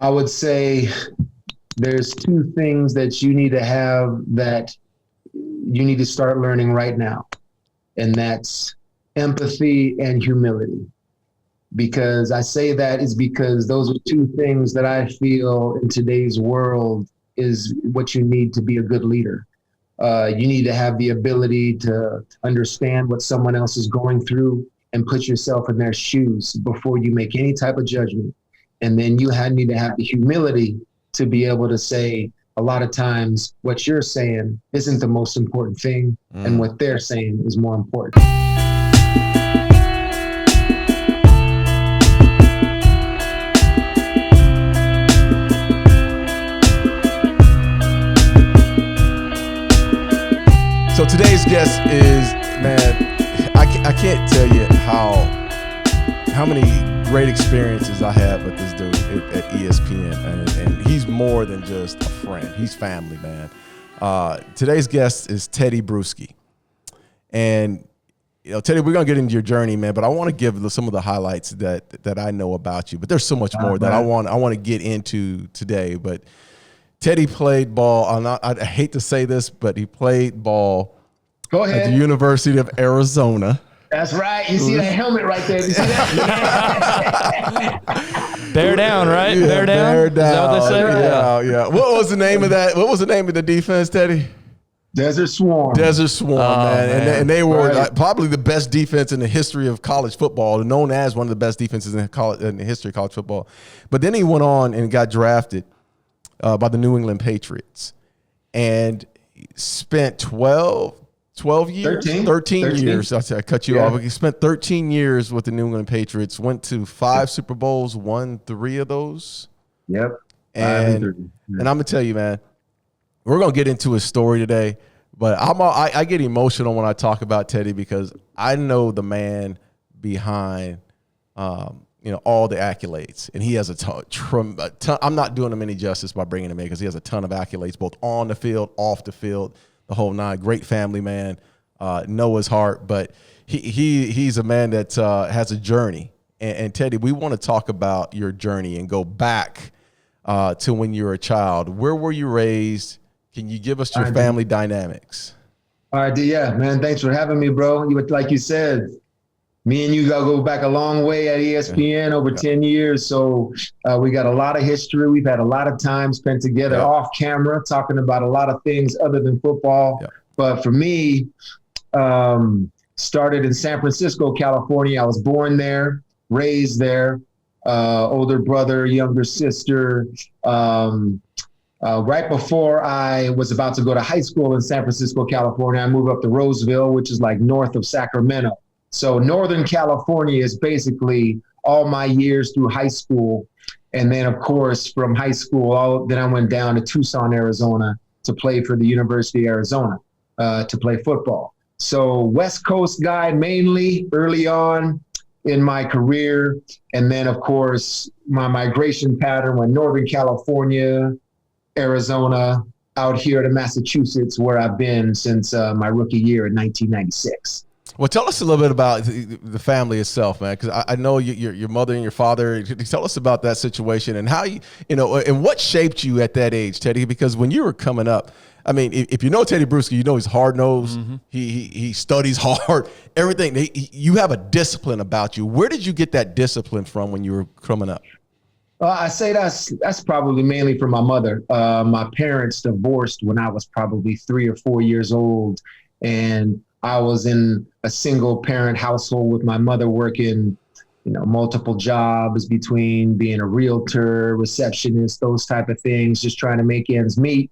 I would say there's two things that you need to have that you need to start learning right now. And that's empathy and humility. Because I say that is because those are two things that I feel in today's world is what you need to be a good leader. You need to have the ability to understand what someone else is going through and put yourself in their shoes before you make any type of judgment. And then you need to have the humility to be able to say, a lot of times what you're saying isn't the most important thing, and what they're saying is more important. So today's guest is, man, I can't tell you how many great experiences I had with this dude at ESPN, and he's more than just a friend. He's family, man. Today's guest is Tedy Bruschi. And, you know, Tedy, we're going to get into your journey, man, but I want to give some of the highlights that I know about you. But there's so much more that I want to get into today. But Tedy played ball. I hate to say this, but he played ball at the University of Arizona. That's right. You see that helmet right there? You see that? Bear down, right? Yeah, bear down. Bear down. Is that what they say? Yeah. What was the name of that? What was the name of the defense, Tedy? Desert Swarm. Desert Swarm, man. And they were probably the best defense in the history of college football, known as one of the best defenses in the history of college football. But then he went on and got drafted by the New England Patriots and spent 13 years. I cut you off. He spent 13 years with the New England Patriots, went to 5 Super Bowls, won 3 of those. Yep. And I'm going to tell you, man, we're going to get into his story today, but I get emotional when I talk about Tedy because I know the man behind all the accolades, and he has a ton. I'm not doing him any justice by bringing him in because he has a ton of accolades, both on the field, off the field, the whole nine. Great family man, know his heart, but he's a man that has a journey. And Tedy, we want to talk about your journey and go back to when you were a child. Where were you raised? Can you give us your family dynamics? All right, yeah, man. Thanks for having me, bro. Like you said, me and you got to go back a long way at ESPN, over 10 years. So we got a lot of history. We've had a lot of time spent together off camera, talking about a lot of things other than football. But for me, started in San Francisco, California. I was born there, raised there, older brother, younger sister. Right before I was about to go to high school in San Francisco, California, I moved up to Roseville, which is like north of Sacramento. So Northern California is basically all my years through high school. And then, of course, from high school, then I went down to Tucson, Arizona to play for the University of Arizona, to play football. So West Coast guy mainly early on in my career. And then, of course, my migration pattern went Northern California, Arizona, out here to Massachusetts, where I've been since my rookie year in 1996. Well, tell us a little bit about the family itself, man, because I know your mother and your father. Tell us about that situation and how and what shaped you at that age, Tedy. Because when you were coming up, I mean, if you know Tedy Bruschi, you know he's hard-nosed. Mm-hmm. He studies hard. Everything. You have a discipline about you. Where did you get that discipline from when you were coming up? I say that's probably mainly from my mother. My parents divorced when I was probably 3 or 4 years old, and I was in a single parent household with my mother working, multiple jobs between being a realtor, receptionist, those type of things, just trying to make ends meet.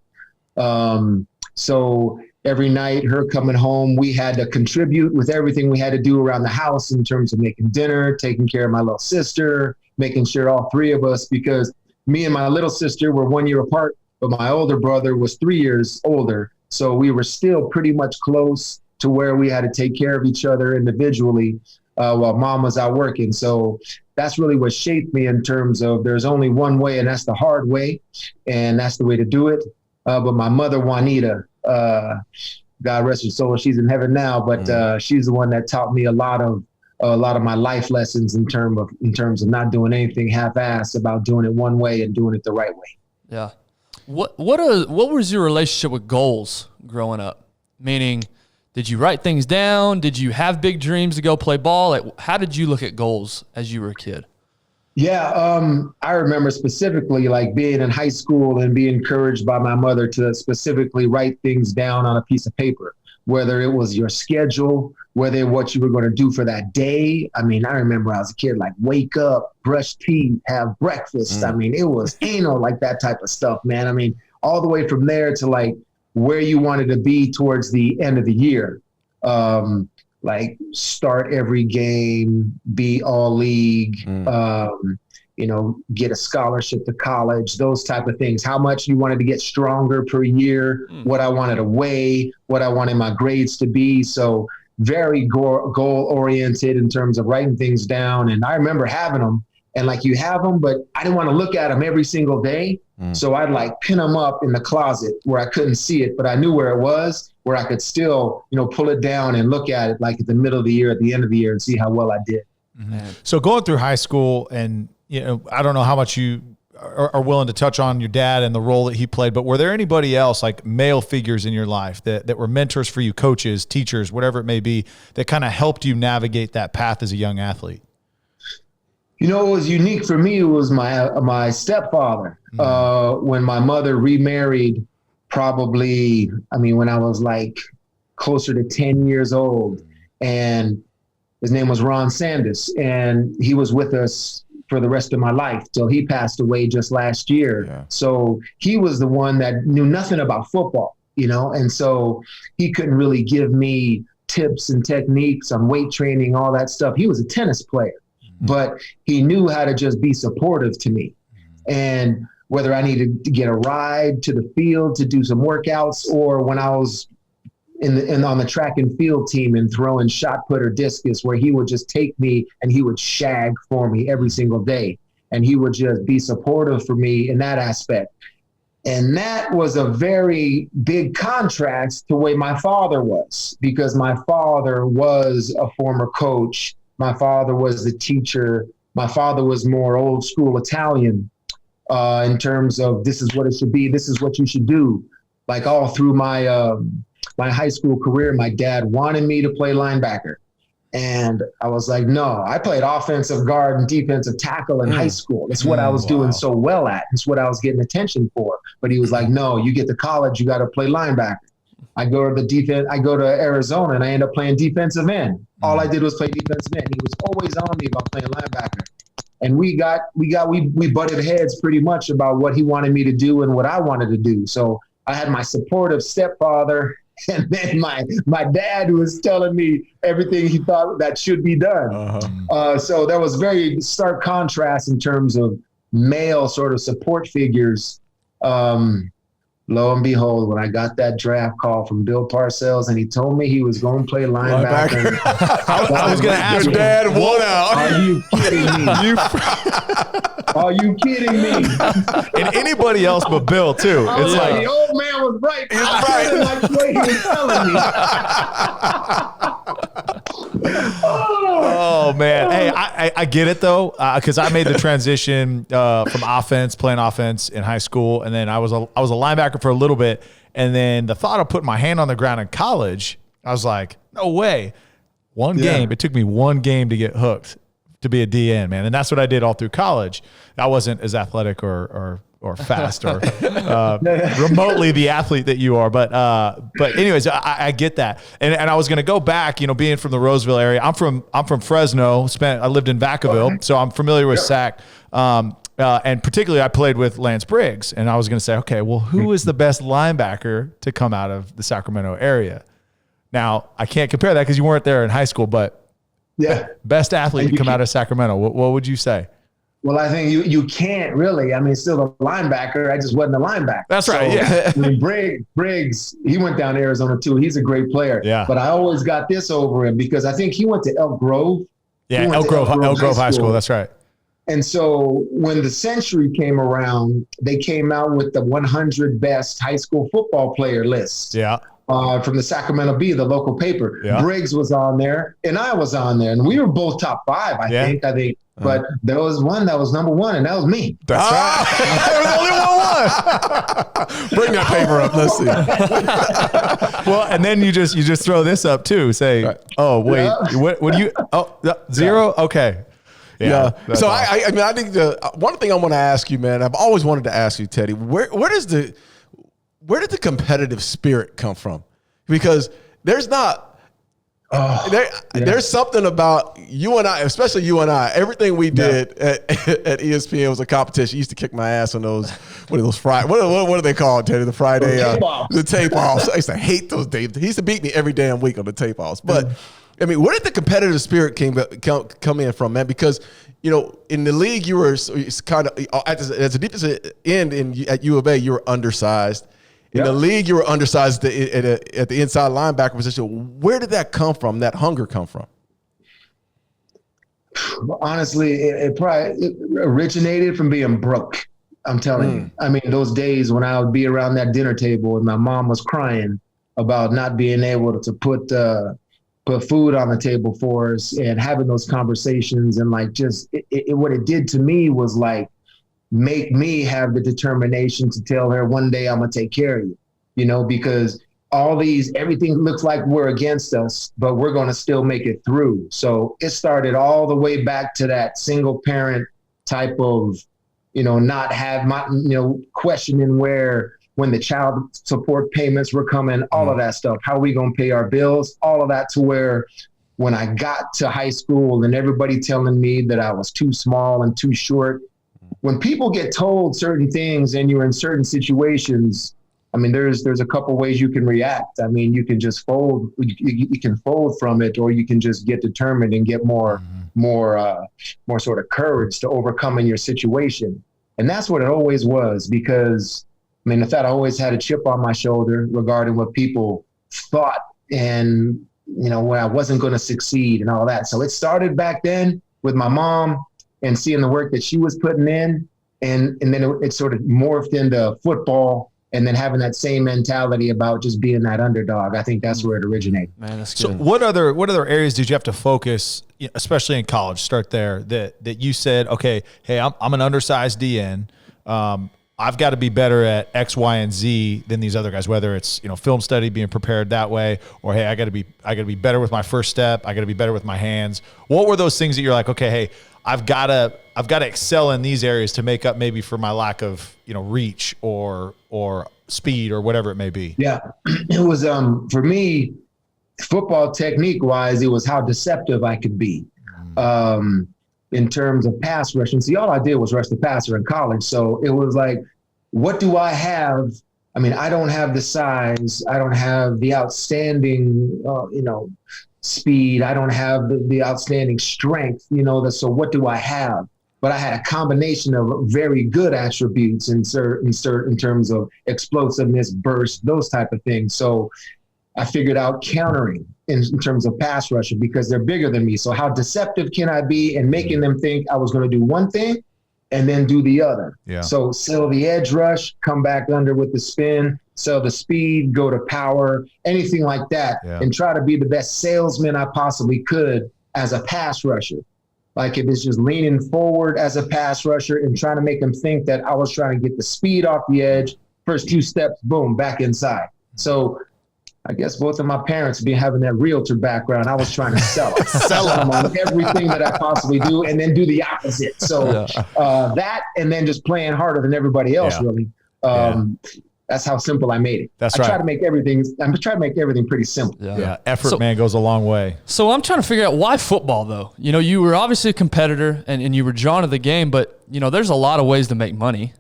So every night, her coming home, we had to contribute with everything we had to do around the house in terms of making dinner, taking care of my little sister, making sure all 3 of us, because me and my little sister were 1 year apart, but my older brother was 3 years older. So we were still pretty much close to where we had to take care of each other individually while mom was out working. So that's really what shaped me in terms of there's only one way, and that's the hard way. And that's the way to do it. But my mother, Juanita, God rest her soul, she's in heaven now, but she's the one that taught me a lot of a lot of my life lessons in terms of not doing anything half-assed, about doing it one way and doing it the right way. Yeah. What was your relationship with goals growing up? Meaning, did you write things down? Did you have big dreams to go play ball? Like, how did you look at goals as you were a kid? Yeah, I remember specifically like being in high school and being encouraged by my mother to specifically write things down on a piece of paper, whether it was your schedule, whether what you were going to do for that day. I mean, I remember I was a kid, like wake up, brush teeth, have breakfast. I mean, it was anal, like that type of stuff, man. I mean, all the way from there to like where you wanted to be towards the end of the year. Like start every game, be all league, get a scholarship to college, those type of things. How much you wanted to get stronger per year, what I wanted to weigh, what I wanted my grades to be. So very goal-oriented in terms of writing things down. And I remember having them, and like you have them, but I didn't want to look at them every single day. So I'd like pin them up in the closet where I couldn't see it, but I knew where it was, where I could still, pull it down and look at it like at the middle of the year, at the end of the year, and see how well I did. So going through high school, and I don't know how much you are willing to touch on your dad and the role that he played, but were there anybody else, like male figures in your life that were mentors for you, coaches, teachers, whatever it may be, that kind of helped you navigate that path as a young athlete? What was unique for me was my stepfather. When my mother remarried, probably, when I was like closer to 10 years old, and his name was Ron Sandus, and he was with us for the rest of my life till he passed away just last year. Yeah. So he was the one that knew nothing about football, and so he couldn't really give me tips and techniques on weight training, all that stuff. He was a tennis player, but he knew how to just be supportive to me. And whether I needed to get a ride to the field to do some workouts, or when I was on the track and field team and throwing shot put or discus, where he would just take me and he would shag for me every single day. And he would just be supportive for me in that aspect. And that was a very big contrast to the way my father was, because my father was a former coach. My father was the teacher. My father was more old school Italian in terms of this is what it should be. This is what you should do. Like all through my high school career, my dad wanted me to play linebacker. And I was like, no, I played offensive guard and defensive tackle in high school. That's what I was doing so well at. It's what I was getting attention for. But he was like, no, you get to college, you got to play linebacker. I go to Arizona and I end up playing defensive end. All I did was play defensive end. He was always on me about playing linebacker. And we butted heads pretty much about what he wanted me to do and what I wanted to do. So I had my supportive stepfather, and then my dad, who was telling me everything he thought that should be done. So there was very stark contrast in terms of male sort of support figures. Lo and behold, when I got that draft call from Bill Parcells and he told me he was going to play linebacker. I was going to ask, your dad won out. Are you kidding me? Are you kidding me? And anybody else but Bill, too. It's like the old man was right. He's right. Like the way he was telling me. Oh, man. Hey, I get it, though, because I made the transition from playing offense in high school, and then I was a linebacker for a little bit, and then the thought of putting my hand on the ground in college, I was like, no way. One game. It took me one game to get hooked to be a DN, man, and that's what I did all through college. I wasn't as athletic or fast or remotely the athlete that you are. But anyways, I get that. And I was going to go back, being from the Roseville area. I'm from Fresno. I lived in Vacaville, so I'm familiar with SAC. And particularly I played with Lance Briggs. And I was going to say, okay, well, who is the best linebacker to come out of the Sacramento area? Now, I can't compare that because you weren't there in high school, but best athlete to come out of Sacramento. What would you say? Well, I think you can't really. I mean, still a linebacker. I just wasn't a linebacker. That's right. Yeah. I mean, Briggs, he went down to Arizona too. He's a great player. Yeah. But I always got this over him because I think he went to Elk Grove. Yeah, Elk Grove High School. That's right. And so when the century came around, they came out with the 100 best high school football player list. Yeah. from the Sacramento Bee, the local paper. Yeah. Briggs was on there, and I was on there, and we were both top 5, I think. But there was one that was number 1, and that was me. That's right. There was only one. Bring that paper up. Let's see. Well, and then you just throw this up too. Say, Right. oh wait, what do you? Oh, 0. Okay. Yeah. That's So awesome. I mean, I think one thing I want to ask you, man, I've always wanted to ask you, Tedy, where did the competitive spirit come from? Because there's not. There's something about you and I, especially you and I. Everything we did at ESPN was a competition. You used to kick my ass on those. What are those Friday? What are they called, Tedy? The Friday the tape offs. I used to hate those days. He used to beat me every damn week on the tape offs. But I mean, where did the competitive spirit come in from, man? Because in the league, you were kind of as a defensive end at U of A, you were undersized. In the league, you were undersized at the inside linebacker position. Where did that come from? That hunger come from? Honestly, it probably originated from being broke. I'm telling you. I mean, those days when I would be around that dinner table and my mom was crying about not being able to put food on the table for us, and having those conversations, and like just what it did to me was like make me have the determination to tell her one day I'm gonna take care of you, because everything looks like we're against us, but we're gonna still make it through. So it started all the way back to that single parent type of, not have my, questioning when the child support payments were coming, all of that stuff, how are we gonna pay our bills, all of that, to where when I got to high school and everybody telling me that I was too small and too short. When people get told certain things and you're in certain situations, I mean, there's a couple ways you can react. I mean, you can just fold. You can fold from it, or you can just get determined and get more sort of courage to overcoming your situation. And that's what it always was, because I mean, I thought I always had a chip on my shoulder regarding what people thought, and when I wasn't going to succeed and all that. So it started back then with my mom, and seeing the work that she was putting in, and then it sort of morphed into football, and then having that same mentality about just being that underdog. I think that's where it originated. Man, that's So good. what other areas did you have to focus, especially in college, start there, that you said, okay, hey, I'm an undersized DN. I've got to be better at X, Y, and Z than these other guys, whether it's, film study, being prepared that way, or, hey, I got to be better with my first step. I got to be better with my hands. What were those things that you're like, okay, hey, I've got to excel in these areas to make up maybe for my lack of, reach or speed or whatever it may be? Yeah, it was for me, football technique wise, it was how deceptive I could be in terms of pass rushing. See, all I did was rush the passer in college, so it was like, what do I have? I mean, I don't have the size, I don't have the outstanding, speed. I don't have the outstanding strength, so what do I have? But I had a combination of very good attributes in terms of explosiveness, burst, those type of things. So I figured out countering in terms of pass rushing, because they're bigger than me. So how deceptive can I be in making them think I was going to do one thing and then do the other? Yeah. So sell the edge rush, come back under with the spin, sell the speed, go to power, anything like that, and try to be the best salesman I possibly could as a pass rusher. Like if it's just leaning forward as a pass rusher and trying to make them think that I was trying to get the speed off the edge, first 2 steps, boom, back inside. So I guess both of my parents being having that realtor background, I was trying to sell them on everything that I possibly do, and then do the opposite. So that, and then just playing harder than everybody else, really. That's how simple I made it. I try to make everything pretty simple. Yeah. Effort, man, goes a long way. So I'm trying to figure out why football, though. You were obviously a competitor and you were drawn to the game, but, there's a lot of ways to make money.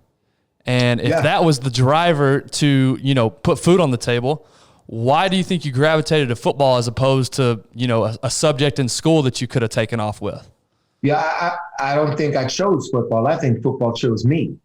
And if that was the driver to, put food on the table, why do you think you gravitated to football as opposed to, a subject in school that you could have taken off with? Yeah, I don't think I chose football. I think football chose me.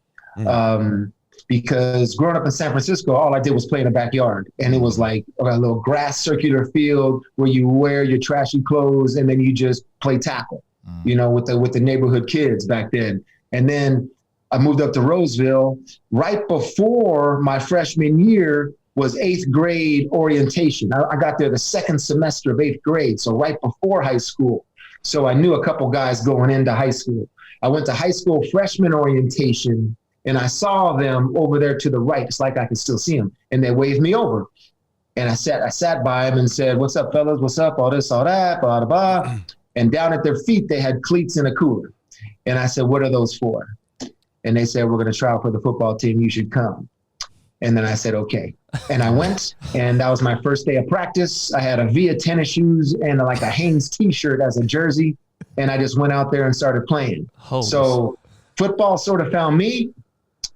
Because growing up in San Francisco, all I did was play in the backyard. And it was like a little grass circular field where you wear your trashy clothes and then you just play tackle, with the neighborhood kids back then. And then I moved up to Roseville right before my freshman year. was 8th grade orientation. I got there the second semester of 8th grade, so right before high school. So I knew a couple guys going into high school. I went to high school freshman orientation, and I saw them over there to the right. It's like I could still see them, and they waved me over. And I sat by them and said, "What's up, fellas? What's up? All this, all that, blah, blah, blah." And down at their feet, they had cleats and a cooler. And I said, "What are those for?" And they said, "We're going to try out for the football team. You should come." And then I said, "Okay." And I went, and that was my first day of practice. I had a Via tennis shoes and like a Hanes t-shirt as a jersey. And I just went out there and started playing. So football sort of found me.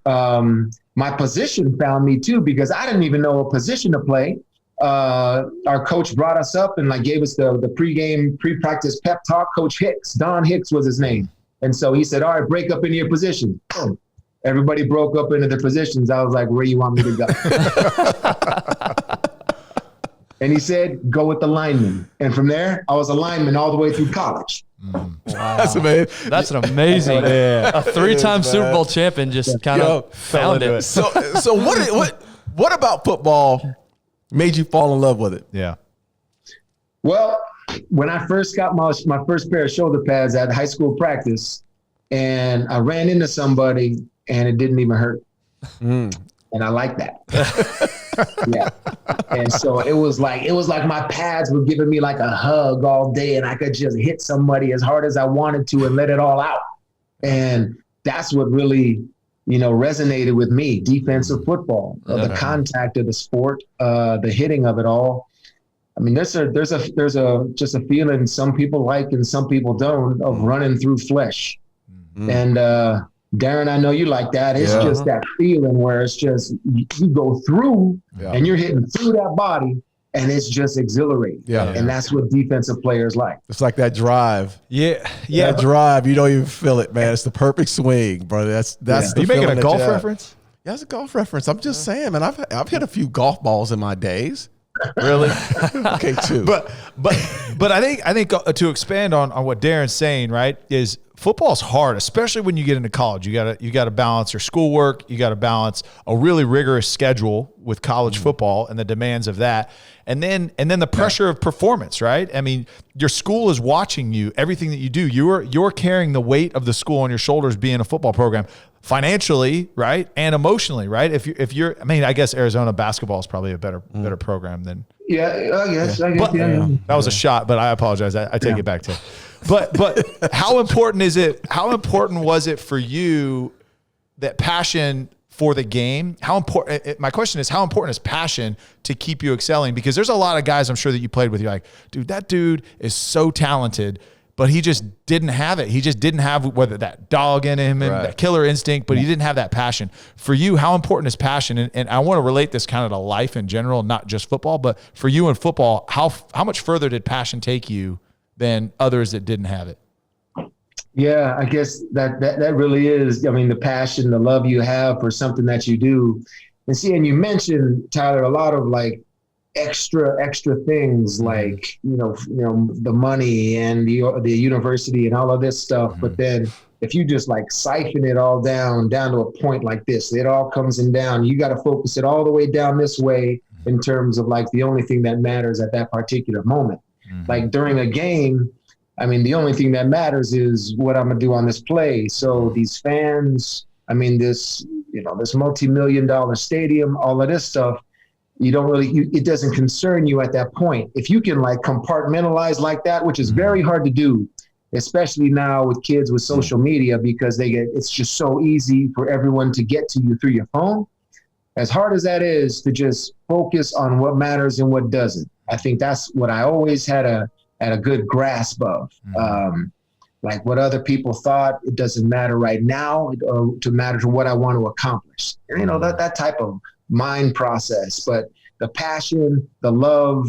My position found me too, because I didn't even know a position to play. Our coach brought us up and like gave us the pregame, pre-practice pep talk. Coach Hicks, Don Hicks was his name. And so he said, "All right, break up into your position." Boom. Everybody broke up into their positions. I was like, "Where you want me to go?" And he said, "Go with the lineman." And from there, I was a lineman all the way through college. Wow. That's amazing. That's an amazing. A 3-time Super Bowl champion just kind of found it. So what about football made you fall in love with it? Yeah. Well, when I first got my first pair of shoulder pads at high school practice, and I ran into somebody and it didn't even hurt. And I like that. Yeah. And so it was like my pads were giving me like a hug all day, and I could just hit somebody as hard as I wanted to and let it all out. And that's what really, resonated with me, defensive football, the contact of the sport, the hitting of it all. I mean, there's just a feeling some people like and some people don't of running through flesh. And Darren, I know you like that. It's just that feeling where it's just you go through and you're hitting through that body, and it's just exhilarating. And that's what defensive players like. It's like that drive. Yeah. That drive, you don't even feel it, man. It's the perfect swing, brother. That's the you making a feeling golf that you reference? Yeah, it's a golf reference. I'm just saying, man. I've hit a few golf balls in my days. Really? Okay, too. But I think to expand on what Darren's saying, right, is football's hard, especially when you get into college. You gotta balance your schoolwork. You got to balance a really rigorous schedule with college football and the demands of that, and then the pressure of performance. Right? I mean, your school is watching you. Everything that you do, you're carrying the weight of the school on your shoulders, being a football program, financially, right, and emotionally, right. If you're, I mean, I guess Arizona basketball is probably a better program than. Yeah, I guess. That was a shot, but I apologize. I take it back to. But how important is it? How important was it for you, that passion for the game? How important? My question is, how important is passion to keep you excelling? Because there's a lot of guys I'm sure that you played with. You're like, dude, that dude is so talented, but he just didn't have it. He just didn't have whether that dog in him and that killer instinct, but he didn't have that passion. For you, how important is passion? And I want to relate this kind of to life in general, not just football, but for you in football, how much further did passion take you than others that didn't have it? Yeah, I guess that really is, I mean, the passion, the love you have for something that you do. And you mentioned, Tyler, a lot of like extra things like, the money and the university and all of this stuff. But then if you just like siphon it all down to a point like this, it all comes in down. You got to focus it all the way down this way in terms of like the only thing that matters at that particular moment. Like during a game, I mean, the only thing that matters is what I'm going to do on this play. So these fans, I mean, this multi-million-dollar stadium, all of this stuff, it doesn't concern you at that point. If you can like compartmentalize like that, which is very hard to do, especially now with kids with social media, because it's just so easy for everyone to get to you through your phone. As hard as that is, to just focus on what matters and what doesn't. I think that's what I always had a good grasp of. Like what other people thought, it doesn't matter right now, or to matter to what I want to accomplish. That type of mind process. But the passion, the love,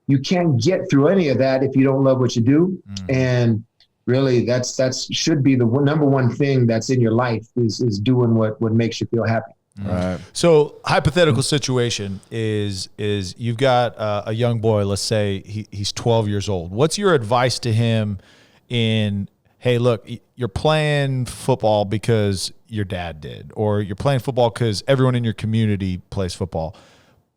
you can't get through any of that if you don't love what you do. And really, that's should be the number one thing that's in your life is doing what makes you feel happy. Right. So hypothetical situation is you've got a young boy, let's say he's 12 years old. What's your advice to him in, hey, look, you're playing football because your dad did, or you're playing football because everyone in your community plays football.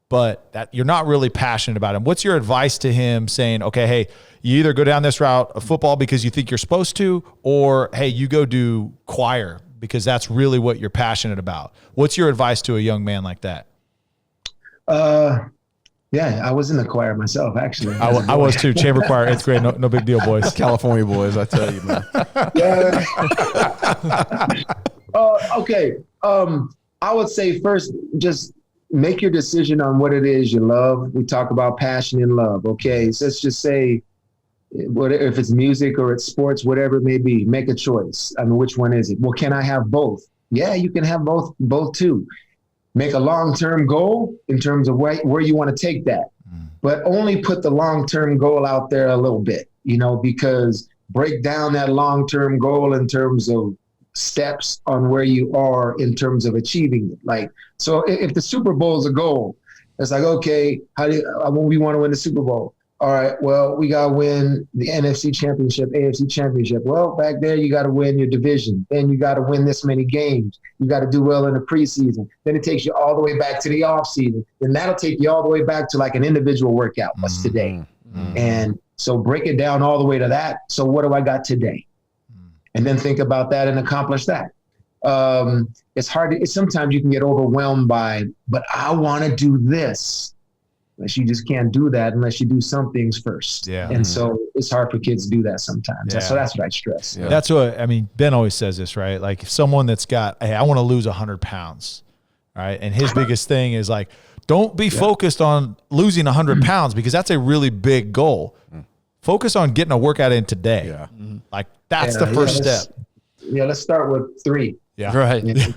but that you're not really passionate about him. What's your advice to him saying, okay, hey, you either go down this route of football because you think you're supposed to, or, hey, you go do choir because that's really what you're passionate about? What's your advice to a young man like that? Yeah, I was in the choir myself, actually. I was too. Chamber choir, 8th grade. No big deal, boys. California boys, I tell you, man. Yeah. Okay. I would say first, just make your decision on what it is you love. We talk about passion and love. Okay. So let's just say, if it's music or it's sports, whatever it may be, make a choice. I mean, which one is it? Well, can I have both? Yeah, you can have both too. Make a long-term goal in terms of where you want to take that, but only put the long-term goal out there a little bit, because break down that long-term goal in terms of steps on where you are in terms of achieving it. Like, so if the Super Bowl is a goal, it's like, okay, we want to win the Super Bowl. All right, well, we got to win the NFC Championship, AFC Championship. Well, back there, you got to win your division. Then you got to win this many games. You got to do well in the preseason. Then it takes you all the way back to the offseason. Then that'll take you all the way back to like an individual workout. What's today? And so break it down all the way to that. So what do I got today? And then think about that and accomplish that. It's hard. Sometimes you can get overwhelmed by, but I want to do this. Unless you just can't do that unless you do some things first. Yeah. And so it's hard for kids to do that sometimes. Yeah. So that's what I stress. Yeah. That's what, Ben always says this, right? Like if someone that's got, hey, I want to lose 100 pounds, right? And his biggest thing is like, don't be focused on losing 100 pounds because that's a really big goal. Focus on getting a workout in today. Yeah. Like that's the first step. Let's start with 3. Yeah. Right.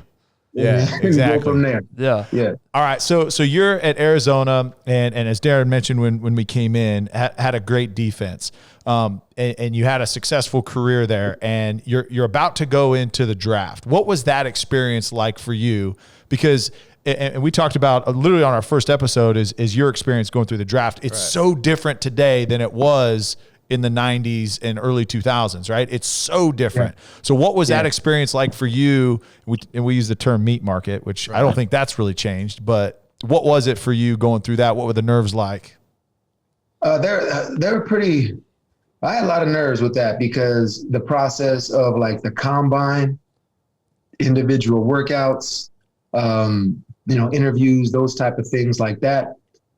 Yeah, exactly. Go from there. Yeah. All right. So you're at Arizona, and as Darren mentioned when we came in, had a great defense, and you had a successful career there, and you're about to go into the draft. What was that experience like for you? Because and we talked about literally on our first episode is your experience going through the draft. It's so different today than it was in the 90s and early 2000s, right? It's so different. Yeah. So what was that experience like for you? We use the term meat market, which I don't think that's really changed, but what was it for you going through that? What were the nerves like? They're pretty, I had a lot of nerves with that because the process of like the combine, individual workouts, interviews, those type of things like that.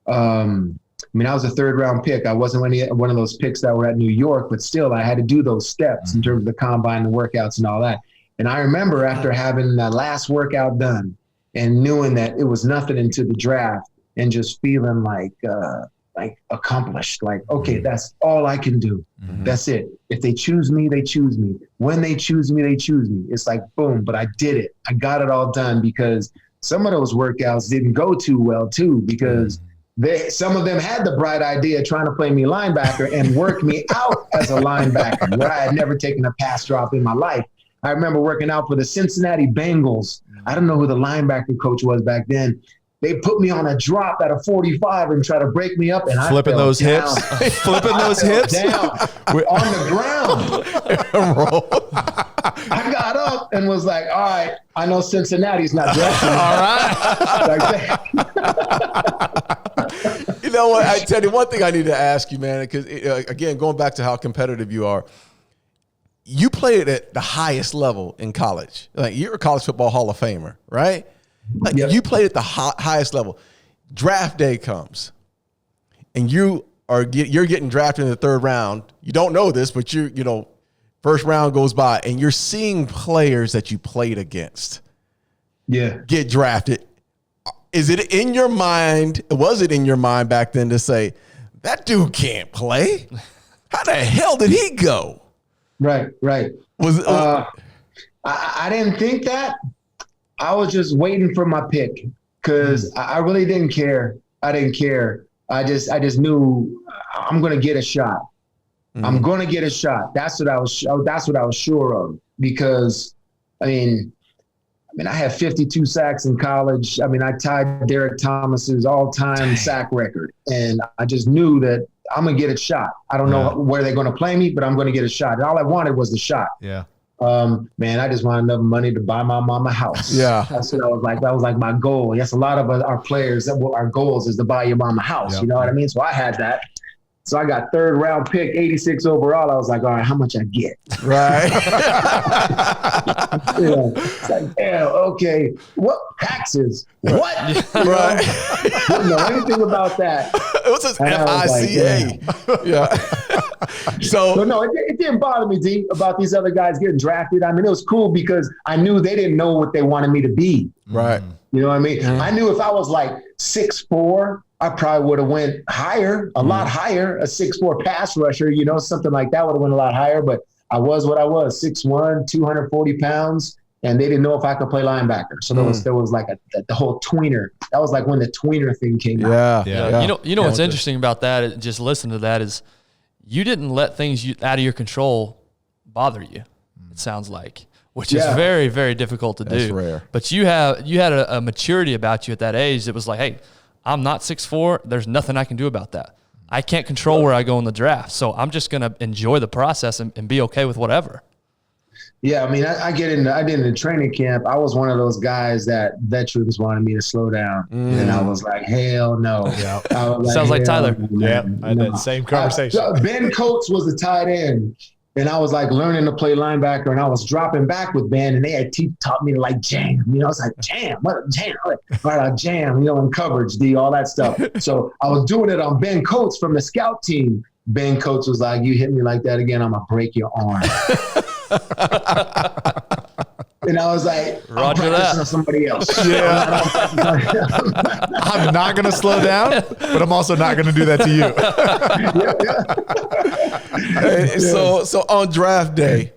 I was a 3rd round pick. I wasn't one of those picks that were at New York, but still I had to do those steps in terms of the combine and workouts and all that. And I remember after having that last workout done and knowing that it was nothing into the draft and just feeling like accomplished, like, okay, that's all I can do. That's it. If they choose me, they choose me. When they choose me, they choose me. It's like, boom, but I did it. I got it all done because some of those workouts didn't go too well too, because some of them had the bright idea trying to play me linebacker and work me out as a linebacker where I had never taken a pass drop in my life. I remember working out for the Cincinnati Bengals. I don't know who the linebacker coach was back then. They put me on a drop at a 45 and try to break me up. And flipping those hips, flipping those hips down on the ground. I got up and was like, all right, I know Cincinnati's not dressing. All right. You know what? I tell you one thing I need to ask you, man, because again, going back to how competitive you are, you played at the highest level in college. Like you're a college football Hall of Famer, right? Like you played at the highest level. Draft day comes, and you're getting drafted in the 3rd round. You don't know this, but first round goes by, and you're seeing players that you played against get drafted. Is it in your mind? Was it in your mind back then to say, that dude can't play? How the hell did he go? Right. I didn't think that. I was just waiting for my pick because I really didn't care. I didn't care. I just knew I'm going to get a shot. I'm going to get a shot. That's what I was sure of because, I had 52 sacks in college. I tied Derek Thomas's all-time sack record, and I just knew that I'm going to get a shot. I don't know where they're going to play me, but I'm going to get a shot. And all I wanted was the shot. Yeah. Man, I just want enough money to buy my mama a house. Yeah. That's what I was like. That was like my goal. Yes, a lot of our players, our goals is to buy your mama a house. Yep. You know what I mean? So I had that. So I got 3rd round pick, 86 overall. I was like, all right, how much I get? Right. It's like, damn, okay. What taxes? What? Right. Didn't know anything about that. It was just And I was like, FICA. Yeah. So So no, it didn't bother me, D, about these other guys getting drafted. I mean, it was cool because I knew they didn't know what they wanted me to be. right. You know what I mean? I knew if I was like 6'4", I probably would have went higher, a lot higher, a 6'4" pass rusher, something like that would have went a lot higher. But I was what I was, 6'1", 240 pounds, and they didn't know if I could play linebacker. So there was like the whole tweener. That was like when the tweener thing came out. Yeah. You know what's interesting about that? Just listen to that is you didn't let things out of your control bother you. It sounds like, which is very, very difficult to do. That's rare. But you had a maturity about you at that age that was like, hey, I'm not 6'4". There's nothing I can do about that. I can't control where I go in the draft. So I'm just going to enjoy the process and be okay with whatever. Yeah, I mean, I did in training camp. I was one of those guys that veterans wanted me to slow down. And I was like, hell no. Yeah. Sounds like Tyler. Yeah, I had that same conversation. Ben Coates was the tight end. And I was like learning to play linebacker, and I was dropping back with Ben, and they had taught me to like jam. I was like, jam, what a jam? All right, jam, in coverage, D, all that stuff. So I was doing it on Ben Coates from the scout team. Ben Coates was like, you hit me like that again, I'm going to break your arm. And I was like, Roger that. On somebody else. Yeah. I'm not going to slow down, but I'm also not going to do that to you. Hey, so on draft day,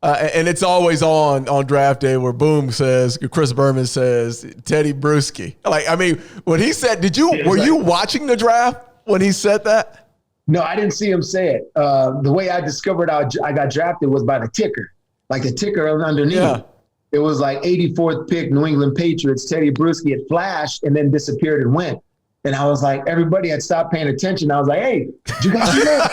and it's always on draft day where Chris Berman says, Tedy Bruschi. Like, I mean, when he said, were you watching the draft when he said that? No, I didn't see him say it. The way I discovered I got drafted was by the ticker. Like the ticker underneath. Yeah. It was like 84th pick, New England Patriots, Tedy Bruschi. It flashed and then disappeared and went. And I was like, everybody had stopped paying attention. I was like, hey, did you guys see that?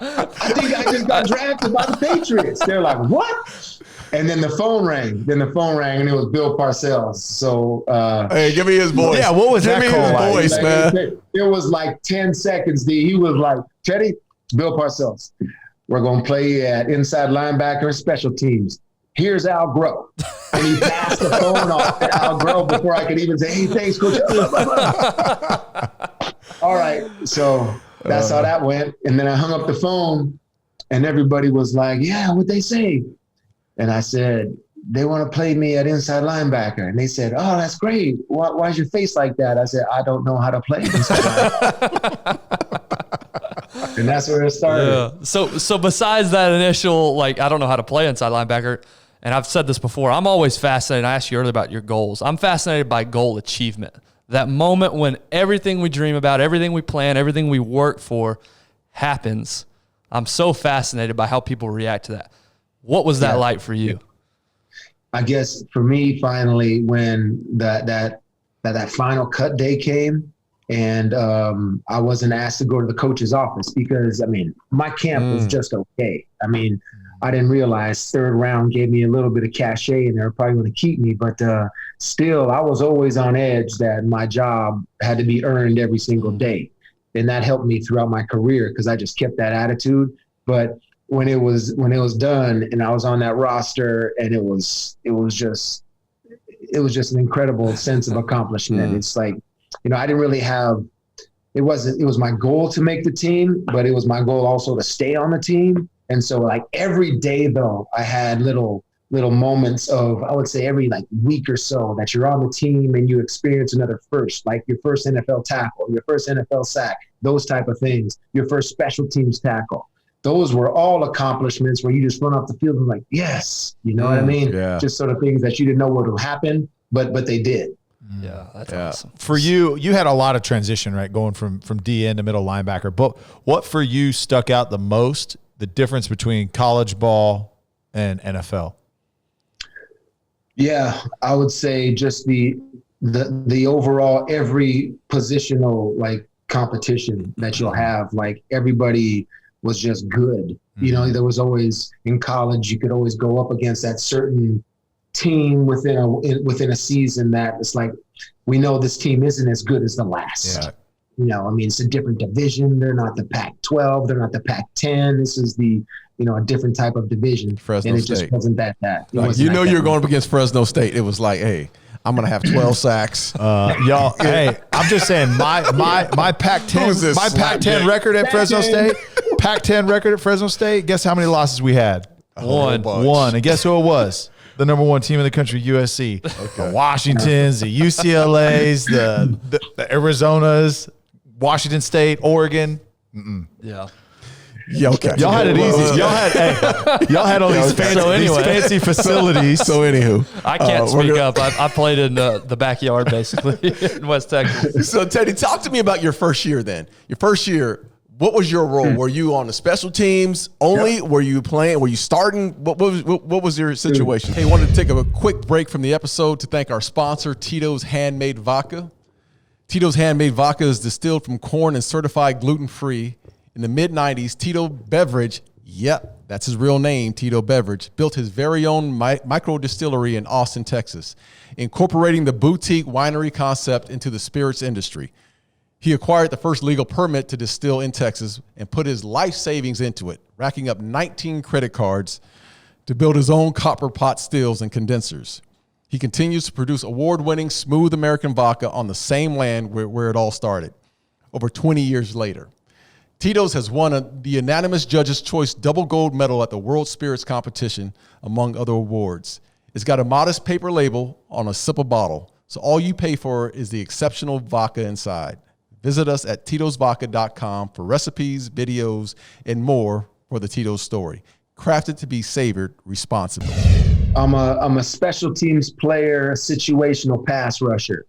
I think I just got drafted by the Patriots. They're like, what? And then the phone rang. And it was Bill Parcells. So, hey, give me his voice. Yeah, what was give that me call his voice, man? It was like 10 seconds, D. He was like, Tedy, Bill Parcells. We're going to play at inside linebacker and special teams. Here's Al Groh. And he passed the phone off to Al Groh before I could even say, hey, thanks, Coach. All right. So that's how that went. And then I hung up the phone, and everybody was like, yeah, what'd they say? And I said, they want to play me at inside linebacker. And they said, oh, that's great. Why's your face like that? I said, I don't know how to play inside linebacker. And that's where it started. Yeah. So besides that initial, like, I don't know how to play inside linebacker, and I've said this before, I'm always fascinated. I asked you earlier about your goals. I'm fascinated by goal achievement. That moment when everything we dream about, everything we plan, everything we work for happens. I'm so fascinated by how people react to that. What was that like for you? I guess for me, finally, when that final cut day came, and I wasn't asked to go to the coach's office because, I mean, my camp was just okay. I mean, I didn't realize third round gave me a little bit of cachet, and they were probably going to keep me. But still, I was always on edge that my job had to be earned every single day. And that helped me throughout my career because I just kept that attitude. But when it was done and I was on that roster, and it was just an incredible sense of accomplishment. It's like, I didn't really have, it was my goal to make the team, but it was my goal also to stay on the team. And so like every day though, I had little moments of, I would say every like week or so that you're on the team and you experience another first, like your first NFL tackle, your first NFL sack, those type of things, your first special teams tackle. Those were all accomplishments where you just run off the field and like, yes, you know what I mean? Yeah. Just sort of things that you didn't know what would happen, but they did. Yeah, that's awesome. For you had a lot of transition, right? Going from DN to middle linebacker. But what for you stuck out the most, the difference between college ball and NFL? Yeah, I would say just the overall every positional like competition that you'll have, like everybody was just good. You know, there was always, in college, you could always go up against that certain team within a season that it's like, we know this team isn't as good as the last. Yeah. You know, I mean, it's a different division. They're not the Pac-12. They're not the Pac-10. This is the, a different type of division. Fresno and it State. just wasn't that. Like, you're going up against Fresno State. It was like, hey, I'm going to have 12 sacks. Y'all, hey, I'm just saying my Pac-10 record at Fresno State, Pac-10 record at Fresno State, guess how many losses we had? One. And guess who it was? The number one team in the country, USC. The Washingtons, the UCLAs, the Arizonas, Washington State, Oregon. Yeah. Yeah, okay. Y'all had it easy. Y'all had all these fancy facilities. So anywho, I can't speak up. I played in the backyard basically in West Texas. So Tedy, talk to me about your first year then. Your first year, what was your role? Were you on the special teams only? Yep. Were you playing? Were you starting? What was your situation? Hey, wanted to take a quick break from the episode to thank our sponsor, Tito's Handmade Vodka. Tito's Handmade Vodka is distilled from corn and certified gluten-free. In the mid-'90s, Tito Beverage, yep, that's his real name, Tito Beverage, built his very own micro distillery in Austin, Texas, incorporating the boutique winery concept into the spirits industry. He acquired the first legal permit to distill in Texas and put his life savings into it, racking up 19 credit cards to build his own copper pot stills and condensers. He continues to produce award-winning smooth American vodka on the same land where it all started, over 20 years later. Tito's has won the unanimous Judges' Choice double gold medal at the World Spirits Competition, among other awards. It's got a modest paper label on a sipper bottle, so all you pay for is the exceptional vodka inside. Visit us at titosvodka.com for recipes, videos, and more for the Tito's story. Crafted to be savored responsibly. I'm a special teams player, situational pass rusher.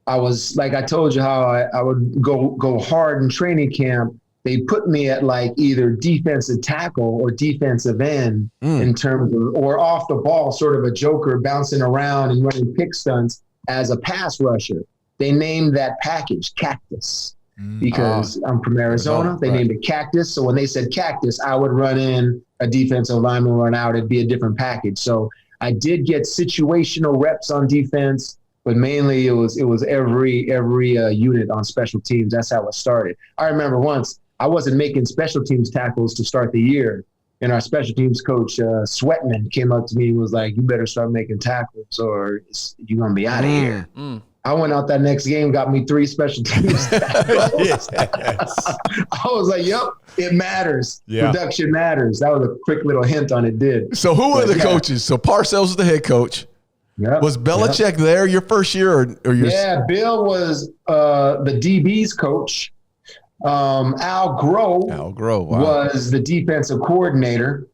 I was, like I told you how I would go hard in training camp. They put me at like either defensive tackle or defensive end in terms of, or off the ball, sort of a joker bouncing around and running pick stunts as a pass rusher. They named that package Cactus because I'm from Arizona. They named it Cactus. So when they said Cactus, I would run in, a defensive lineman run out. It'd be a different package. So I did get situational reps on defense, but mainly it was every unit on special teams. That's how it started. I remember once I wasn't making special teams tackles to start the year, and our special teams coach, Sweatman, came up to me and was like, "You better start making tackles or you're going to be out of here." I went out that next game, got me 3 special teams tackles. Yes. I was like, yep, it matters. Yeah. Production matters. That was a quick little hint on it did. So who were the coaches? So Parcells was the head coach. Yep. Was Belichick there your first year or your? Yeah, Bill was the DB's coach. Al Groh was the defensive coordinator.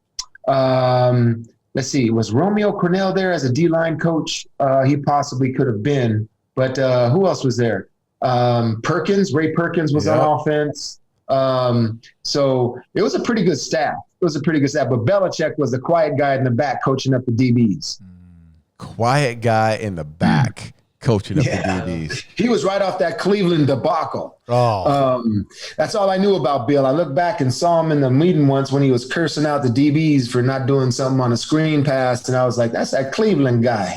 Let's see, was Romeo Cornell there as a D-line coach? He possibly could have been. But who else was there? Ray Perkins was on offense. So it was a pretty good staff. But Belichick was the quiet guy in the back coaching up the DBs. Quiet guy in the back coaching up the DBs. He was right off that Cleveland debacle. That's all I knew about Bill. I looked back and saw him in the meeting once when he was cursing out the DBs for not doing something on a screen pass, and I was like, that's that Cleveland guy.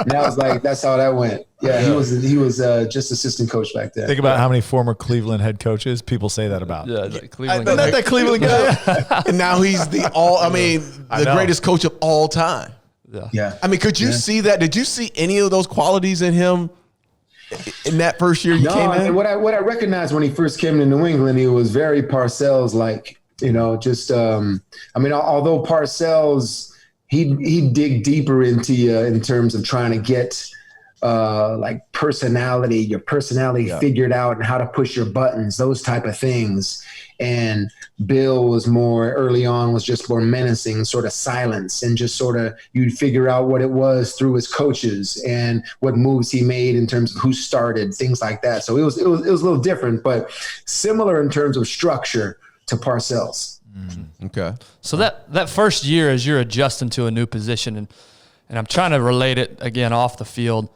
And I was like, that's how that went. Yeah, he was just assistant coach back then. Think about how many former Cleveland head coaches people say that about. Yeah, like Cleveland guy. Not that Cleveland guy. And now he's the greatest coach of all time. Yeah. I mean, could you see that? Did you see any of those qualities in him in that first year you came in? And what I recognized when he first came to New England, he was very Parcells-like, although Parcells, he'd dig deeper into you in terms of trying to get your personality figured out and how to push your buttons, those type of things. And Bill was just more menacing, sort of silence, and just sort of you'd figure out what it was through his coaches and what moves he made in terms of who started, things like that. So it was a little different, but similar in terms of structure to Parcells. Okay. So that first year as you're adjusting to a new position, and I'm trying to relate it again off the field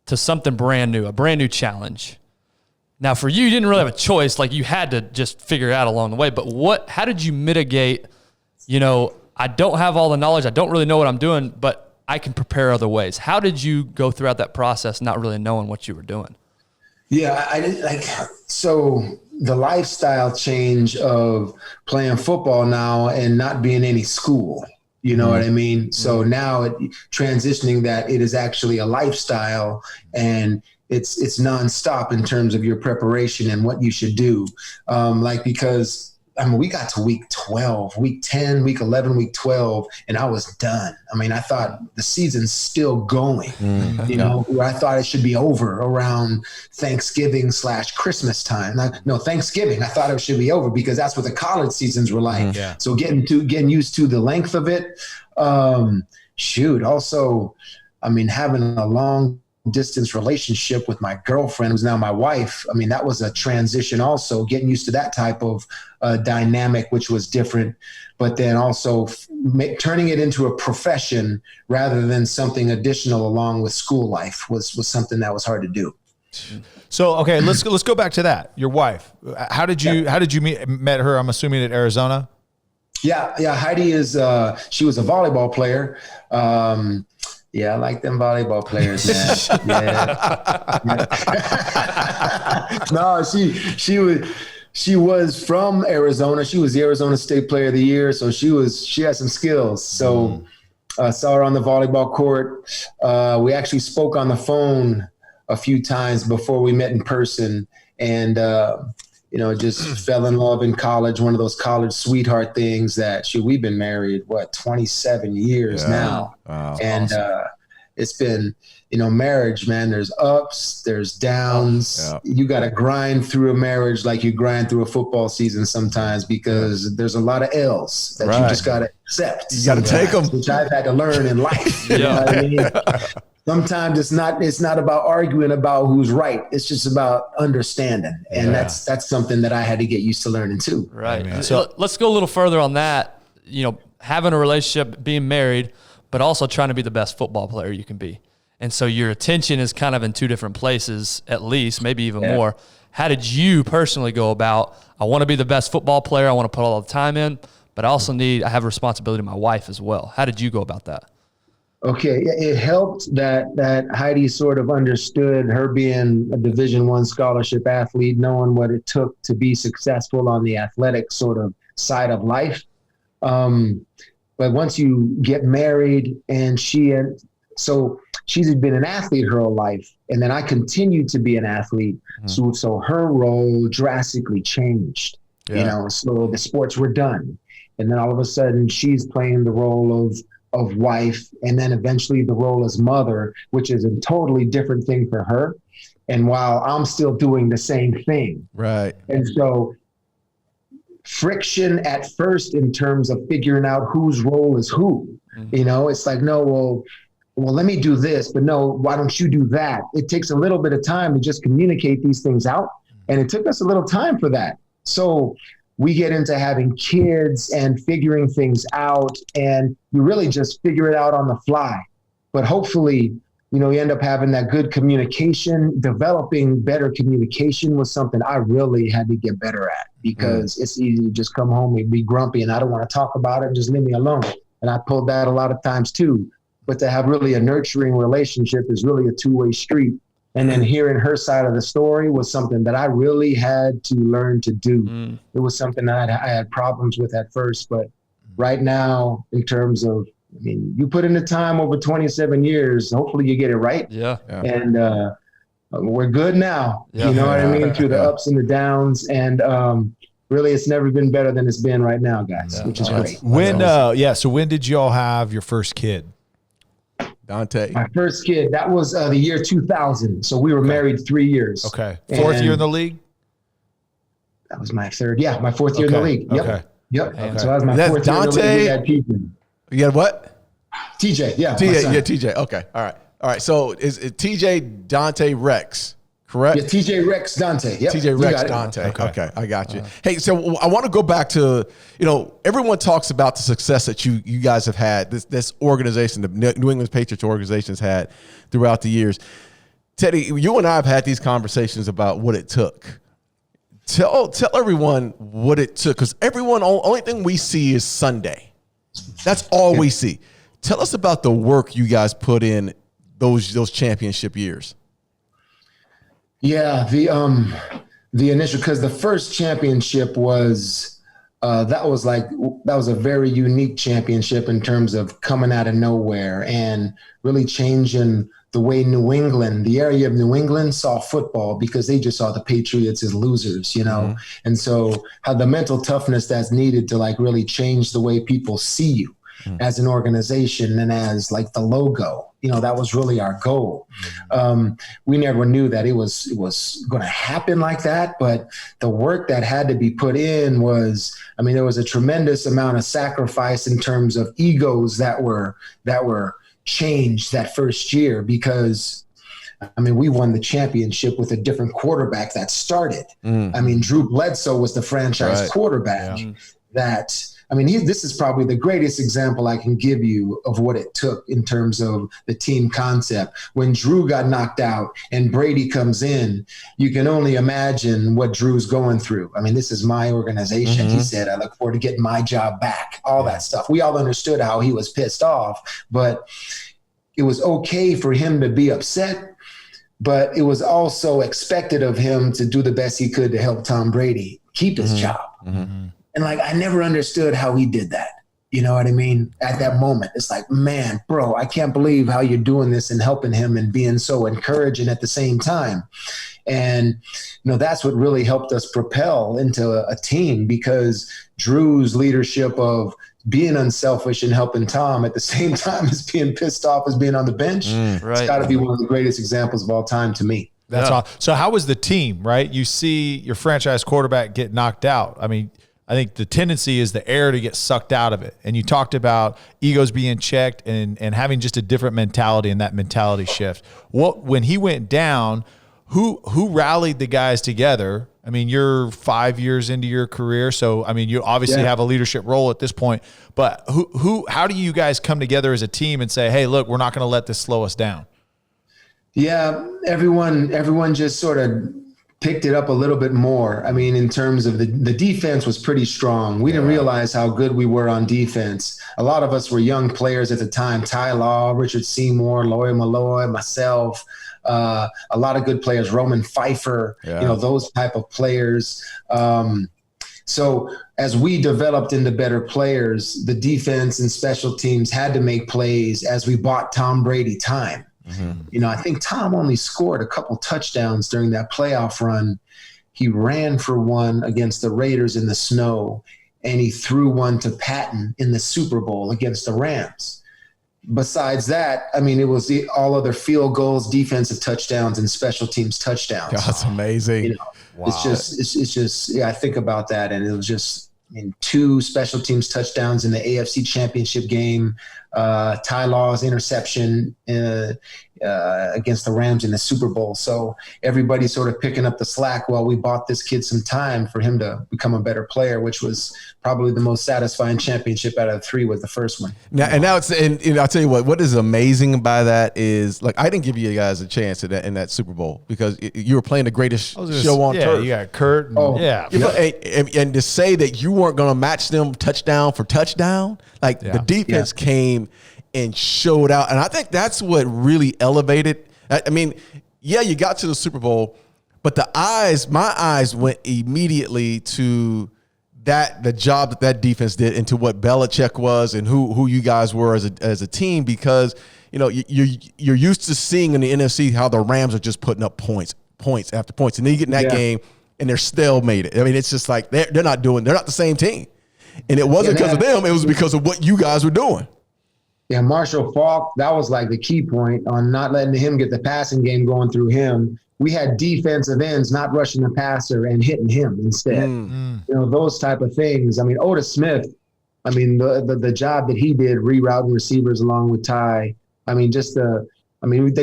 to something brand new, a brand new challenge. Now, for you didn't really have a choice. Like, you had to just figure it out along the way. But how did you mitigate, I don't have all the knowledge. I don't really know what I'm doing, but I can prepare other ways. How did you go throughout that process not really knowing what you were doing? Yeah, I didn't so the lifestyle change of playing football now and not being any school, you know what I mean? So now transitioning that it is actually a lifestyle, and it's nonstop in terms of your preparation and what you should do. Because we got to week 12, week 10, week 11, week 12, and I was done. I thought the season's still going, where I thought it should be over around Thanksgiving/Christmas time. No, Thanksgiving, I thought it should be over because that's what the college seasons were like. Yeah. So getting used to the length of it. Also, having a long distance relationship with my girlfriend, who's now my wife. That was a transition also, getting used to that type of dynamic, which was different, but then also turning it into a profession rather than something additional along with school life was something that was hard to do. So, okay, let's go back to that. Your wife, how did you met her? I'm assuming at Arizona. Yeah. Heidi she was a volleyball player. Yeah, I like them volleyball players, man. Yeah. No, she was from Arizona. She was the Arizona State Player of the Year, so she had some skills. So saw her on the volleyball court. We actually spoke on the phone a few times before we met in person, and just fell in love in college. One of those college sweetheart things that we've been married 27 years now. Wow, and awesome. It's been, marriage, man, there's ups, there's downs. Yeah. You got to grind through a marriage like you grind through a football season sometimes, because there's a lot of L's that you just got to accept. You got to take them. Which I've had to learn in life. You know what I mean? Sometimes it's not about arguing about who's right. It's just about understanding. And that's something that I had to get used to learning too. Right. Amen. So let's go a little further on that. Having a relationship, being married, but also trying to be the best football player you can be. And so your attention is kind of in two different places, at least, maybe even more. How did you personally go about, I want to be the best football player, I want to put all the time in, but I have a responsibility to my wife as well. How did you go about that? Okay, it helped that Heidi sort of understood, her being a Division I scholarship athlete, knowing what it took to be successful on the athletic sort of side of life. But once you get married, and she's been an athlete her whole life, and then I continued to be an athlete. So her role drastically changed, so the sports were done. And then all of a sudden she's playing the role of wife, and then eventually the role as mother, which is a totally different thing for her. And while I'm still doing the same thing. Right. And so friction at first in terms of figuring out whose role is who. It's like, no, well, let me do this, but no, why don't you do that? It takes a little bit of time to just communicate these things out. And it took us a little time for that. So we get into having kids and figuring things out, and you really just figure it out on the fly. But hopefully, you end up having that good communication. Developing better communication was something I really had to get better at, because it's easy to just come home and be grumpy and I don't want to talk about it, just leave me alone. And I pulled that a lot of times too. But to have really a nurturing relationship is really a two-way street. And then hearing her side of the story was something that I really had to learn to do. It was something that I had problems with at first, but right now, in terms of, you put in the time over 27 years, hopefully you get it right. Yeah. And we're good now, you know what I mean? Through the ups and the downs. And really, it's never been better than it's been right now, guys, which is great. So when did you all have your first kid? Dante. My first kid, that was the year 2000. So we were married 3 years. Okay. Fourth year in the league? That was my third. Yeah, my fourth year in the league. Yep. Okay. Yep. Okay. So that was my fourth year in the league. We had TJ. You got what? TJ, yeah. TJ. Okay. All right. So is it TJ Dante Rex, correct? Yeah, TJ Rex Dante. Yep. TJ Rex Dante. Okay. I got you. Hey, so I want to go back to, everyone talks about the success that you guys have had, this organization, the New England Patriots organization's had throughout the years. Tedy, you and I have had these conversations about what it took. Tell everyone what it took, because only thing we see is Sunday. That's all we see. Tell us about the work you guys put in those championship years. Yeah, the initial, because the first championship was that was a very unique championship in terms of coming out of nowhere and really changing the way the area of New England saw football, because they just saw the Patriots as losers, Mm-hmm. And so how the mental toughness that's needed to really change the way people see you as an organization and as the logo, that was really our goal. We never knew that it was going to happen like that, but the work that had to be put in was, there was a tremendous amount of sacrifice in terms of egos that were changed that first year, because we won the championship with a different quarterback that started. Drew Bledsoe was the franchise quarterback this is probably the greatest example I can give you of what it took in terms of the team concept. When Drew got knocked out and Brady comes in, you can only imagine what Drew's going through. This is my organization. He said, I look forward to getting my job back, all that stuff. We all understood how he was pissed off, but it was okay for him to be upset, but it was also expected of him to do the best he could to help Tom Brady keep his job. And I never understood how he did that. You know what I mean? At that moment, it's man, bro, I can't believe how you're doing this and helping him and being so encouraging at the same time. And, that's what really helped us propel into a team, because Drew's leadership of being unselfish and helping Tom at the same time as being pissed off as being on the bench, it's got to be one of the greatest examples of all time to me. That's all. So how was the team, right? You see your franchise quarterback get knocked out. I think the tendency is the air to get sucked out of it. And you talked about egos being checked and having just a different mentality, and that mentality shift. When he went down, who rallied the guys together? You're 5 years into your career, so you obviously have a leadership role at this point. But how do you guys come together as a team and say, hey, look, we're not going to let this slow us down? Yeah, everyone just sort of picked it up a little bit more. In terms of the defense was pretty strong. We didn't realize how good we were on defense. A lot of us were young players at the time: Ty Law, Richard Seymour, Laurie Malloy, myself, a lot of good players, Roman Pfeiffer, those type of players. So as we developed into better players, the defense and special teams had to make plays as we bought Tom Brady time. I think Tom only scored a couple touchdowns during that playoff run. He ran for one against the Raiders in the snow, and he threw one to Patton in the Super Bowl against the Rams. Besides that, it was all other field goals, defensive touchdowns, and special teams touchdowns. That's amazing. Wow. It's just I think about that, and it was just 2 special teams touchdowns in the AFC Championship game. Ty Law's interception against the Rams in the Super Bowl. So everybody sort of picking up the slack while we bought this kid some time for him to become a better player, which was probably the most satisfying championship out of 3 was the first one. Now it's, and I'll tell you what is amazing by that is, I didn't give you guys a chance in that Super Bowl, because you were playing the greatest show on turf. You got Kurt. And to say that you weren't going to match them touchdown for touchdown, the defense came and showed out. And I think that's what really elevated. You got to the Super Bowl, but my eyes went immediately to the job that defense did, and to what Belichick was and who you guys were as a team, because you're used to seeing in the NFC how the Rams are just putting up points after points, and then you get in that game and they're stalemated. It's just they're not the same team. And it wasn't because of them, it was because of what you guys were doing. Yeah, Marshall Faulk, that was the key point on not letting him get the passing game going through him. We had defensive ends not rushing the passer and hitting him instead. Those type of things. Otis Smith, the job that he did rerouting receivers along with Ty. They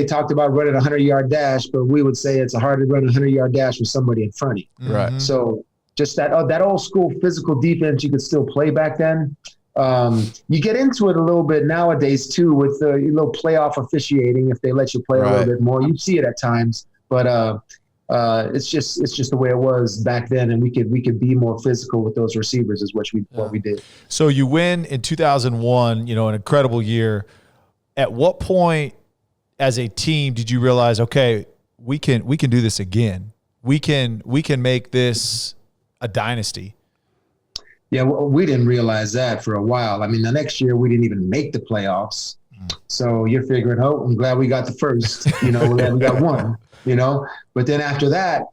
talked about running a 100-yard dash, but we would say it's hard to run a 100-yard dash with somebody in front of you. Right. So just that old school physical defense you could still play back then. You get into it a little bit nowadays too with the little playoff officiating. If they let you play a little bit more, you see it at times. But it's just the way it was back then, and we could be more physical with those receivers. Is what we did. So you win in 2001. You know, an incredible year. At what point, as a team, did you realize, okay, we can do this again? We can make this a dynasty. Yeah, well, we didn't realize that for a while. I mean, the next year we didn't even make the playoffs. So you're figuring, oh, I'm glad we got the first. You know, we got one. You know, but then after that,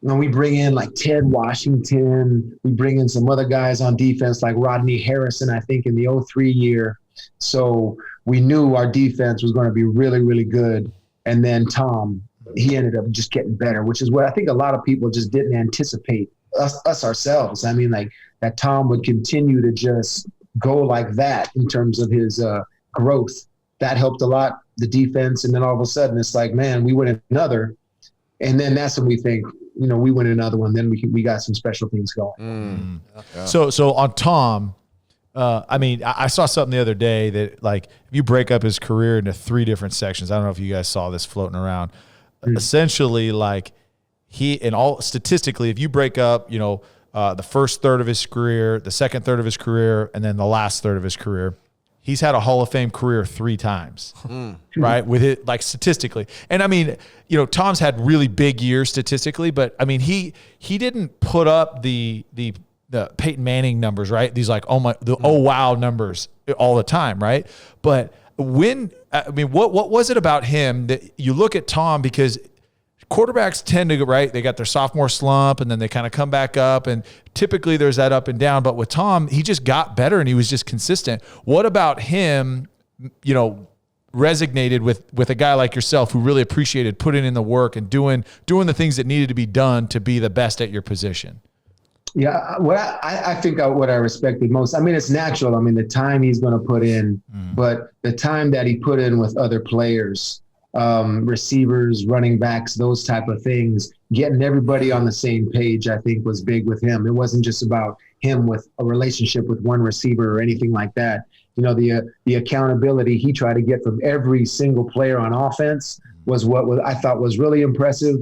you know, we bring in like Ted Washington. We bring in some other guys on defense like Rodney Harrison, I think, in the 2003 year. So we knew our defense was going to be really, really good. And then Tom, he ended up just getting better, which is what I think a lot of people just didn't anticipate us ourselves. I mean, like that Tom would continue to just go like that in terms of his growth. That helped a lot, the defense. And then all of a sudden it's like, man, we win another. And then that's when we think, you know, we win another one. Then we got some special things going. Yeah. So on Tom, I mean, I saw something the other day that, like, if you break up his career into 3 different sections, I don't know if you guys saw this floating around. Essentially, like, statistically, if you break up, you know, the first third of his career, the second third of his career, and then the last third of his career, he's had a Hall of Fame career 3 times, right? With it, like, statistically. And I mean, you know, Tom's had really big years statistically, but I mean, he didn't put up the Peyton Manning numbers, right? These like, oh wow numbers all the time, right? But what was it about him that you look at Tom, because quarterbacks tend to go, right? They got their sophomore slump and then they kind of come back up, and typically there's that up and down. But with Tom, he just got better and he was just consistent. What about him, you know, resonated with a guy like yourself who really appreciated putting in the work and doing the things that needed to be done to be the best at your position? Yeah, what I think what I respected most, I mean, it's natural. I mean, the time he's going to put in, but the time that he put in with other players, receivers, running backs, those type of things, getting everybody on the same page, I think was big with him. It wasn't just about him with a relationship with one receiver or anything like that. You know, the accountability he tried to get from every single player on offense was what I thought was really impressive.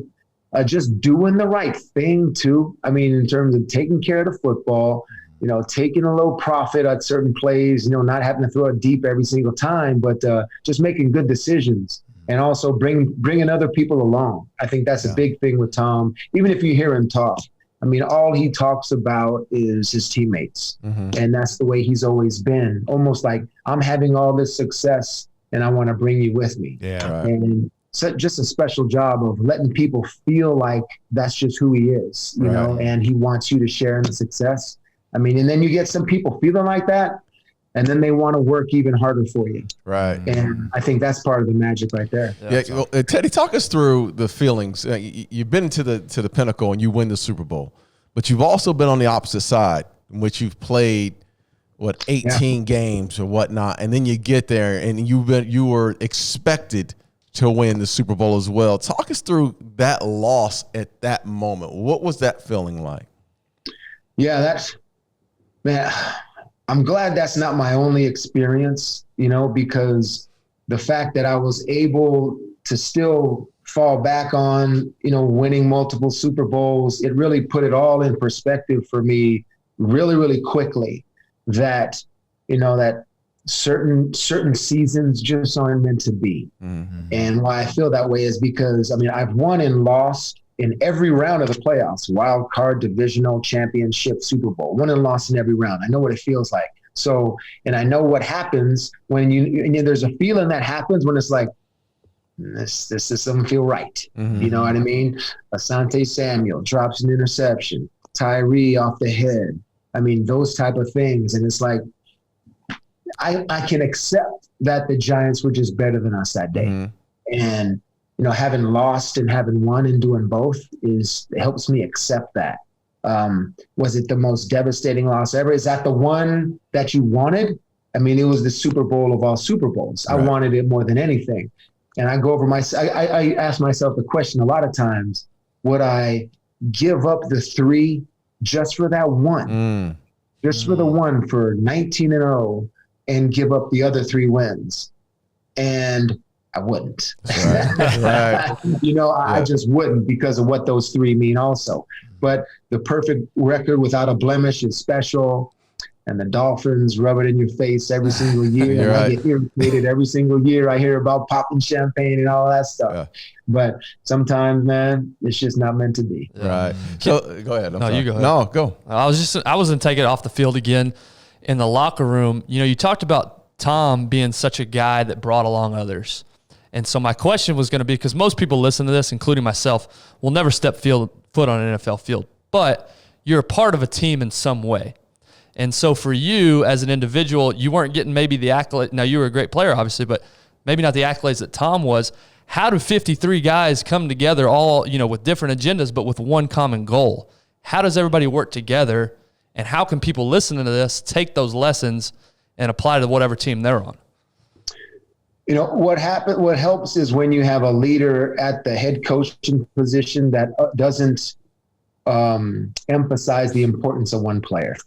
Just doing the right thing too. I mean, in terms of taking care of the football, you know, taking a low profit at certain plays, you know, not having to throw it deep every single time, but just making good decisions. And also bringing other people along. I think that's a big thing with Tom. Even if you hear him talk, I mean, all he talks about is his teammates. And that's the way he's always been. Almost like, I'm having all this success and I want to bring you with me. Yeah. Right. And so just a special job of letting people feel like that's just who he is, you know, and he wants you to share in the success. I mean, and then you get some people feeling like that, and then they want to work even harder for you. Right. And I think that's part of the magic right there. Yeah. Well, Teddy, talk us through the feelings. You've been to the pinnacle and you win the Super Bowl, but you've also been on the opposite side, in which you've played 18 games or whatnot, and then you get there and you were expected to win the Super Bowl as well. Talk us through that loss at that moment. What was that feeling like? Yeah, man, I'm glad that's not my only experience, you know, because the fact that I was able to still fall back on, you know, winning multiple Super Bowls, it really put it all in perspective for me really, really quickly, that, you know, that certain seasons just aren't meant to be. And why I feel that way is because, I mean, I've won and lost in every round of the playoffs, wild card, divisional, championship, Super Bowl, won and lost in every round. I know what it feels like. So, and I know what happens when there's a feeling that happens when it's like, this doesn't feel right. You know what I mean? Asante Samuel drops an interception, Tyree off the head. I mean, those type of things. And it's like, I can accept that the Giants were just better than us that day. And, you know, having lost and having won and doing both it helps me accept that. Was it the most devastating loss ever? Is that the one that you wanted? I mean, it was the Super Bowl of all Super Bowls. Right. I wanted it more than anything. And I go over I ask myself the question a lot of times, would I give up the 3 just for that one? just for the one for 19-0 and give up the other 3 wins. And I wouldn't. Right. I just wouldn't because of what those 3 mean also. But the perfect record without a blemish is special. And the Dolphins rub it in your face every single year. And I get irritated every single year. I hear about popping champagne and all that stuff. Yeah. But sometimes, man, it's just not meant to be. Right. So go ahead. You go ahead. No, go. I was going to take it off the field again. In the locker room, you talked about Tom being such a guy that brought along others. And so my question was going to be, because most people listen to this, including myself, will never step foot on an NFL field. But you're a part of a team in some way. And so for you as an individual, you weren't getting maybe the accolade. Now, you were a great player, obviously, but maybe not the accolades that Tom was. How do 53 guys come together all, with different agendas, but with one common goal? How does everybody work together? And how can people listening to this take those lessons and apply to whatever team they're on? What helps is when you have a leader at the head coaching position that doesn't emphasize the importance of one player,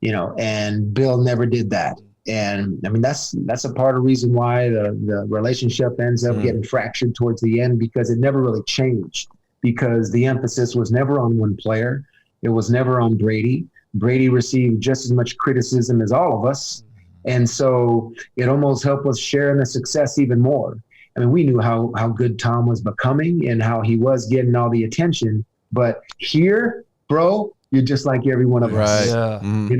and Bill never did that. And I mean, that's a part of the reason why the relationship ends up getting fractured towards the end, because it never really changed, because the emphasis was never on one player. It was never on Brady. Brady received just as much criticism as all of us. And so it almost helped us share in the success even more. I mean, we knew how good Tom was becoming and how he was getting all the attention. But here, bro, you're just like every one of us. Yeah. And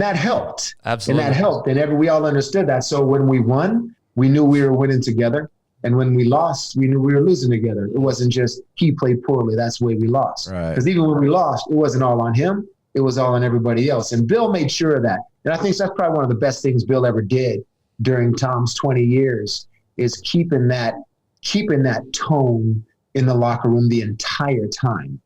that helped. Absolutely. And that helped. And we all understood that. So when we won, we knew we were winning together. And when we lost, we knew we were losing together. It wasn't just he played poorly, that's the way we lost. Because even when we lost, it wasn't all on him. It was all on everybody else. And Bill made sure of that. And I think that's probably one of the best things Bill ever did during Tom's 20 years is keeping that tone in the locker room the entire time.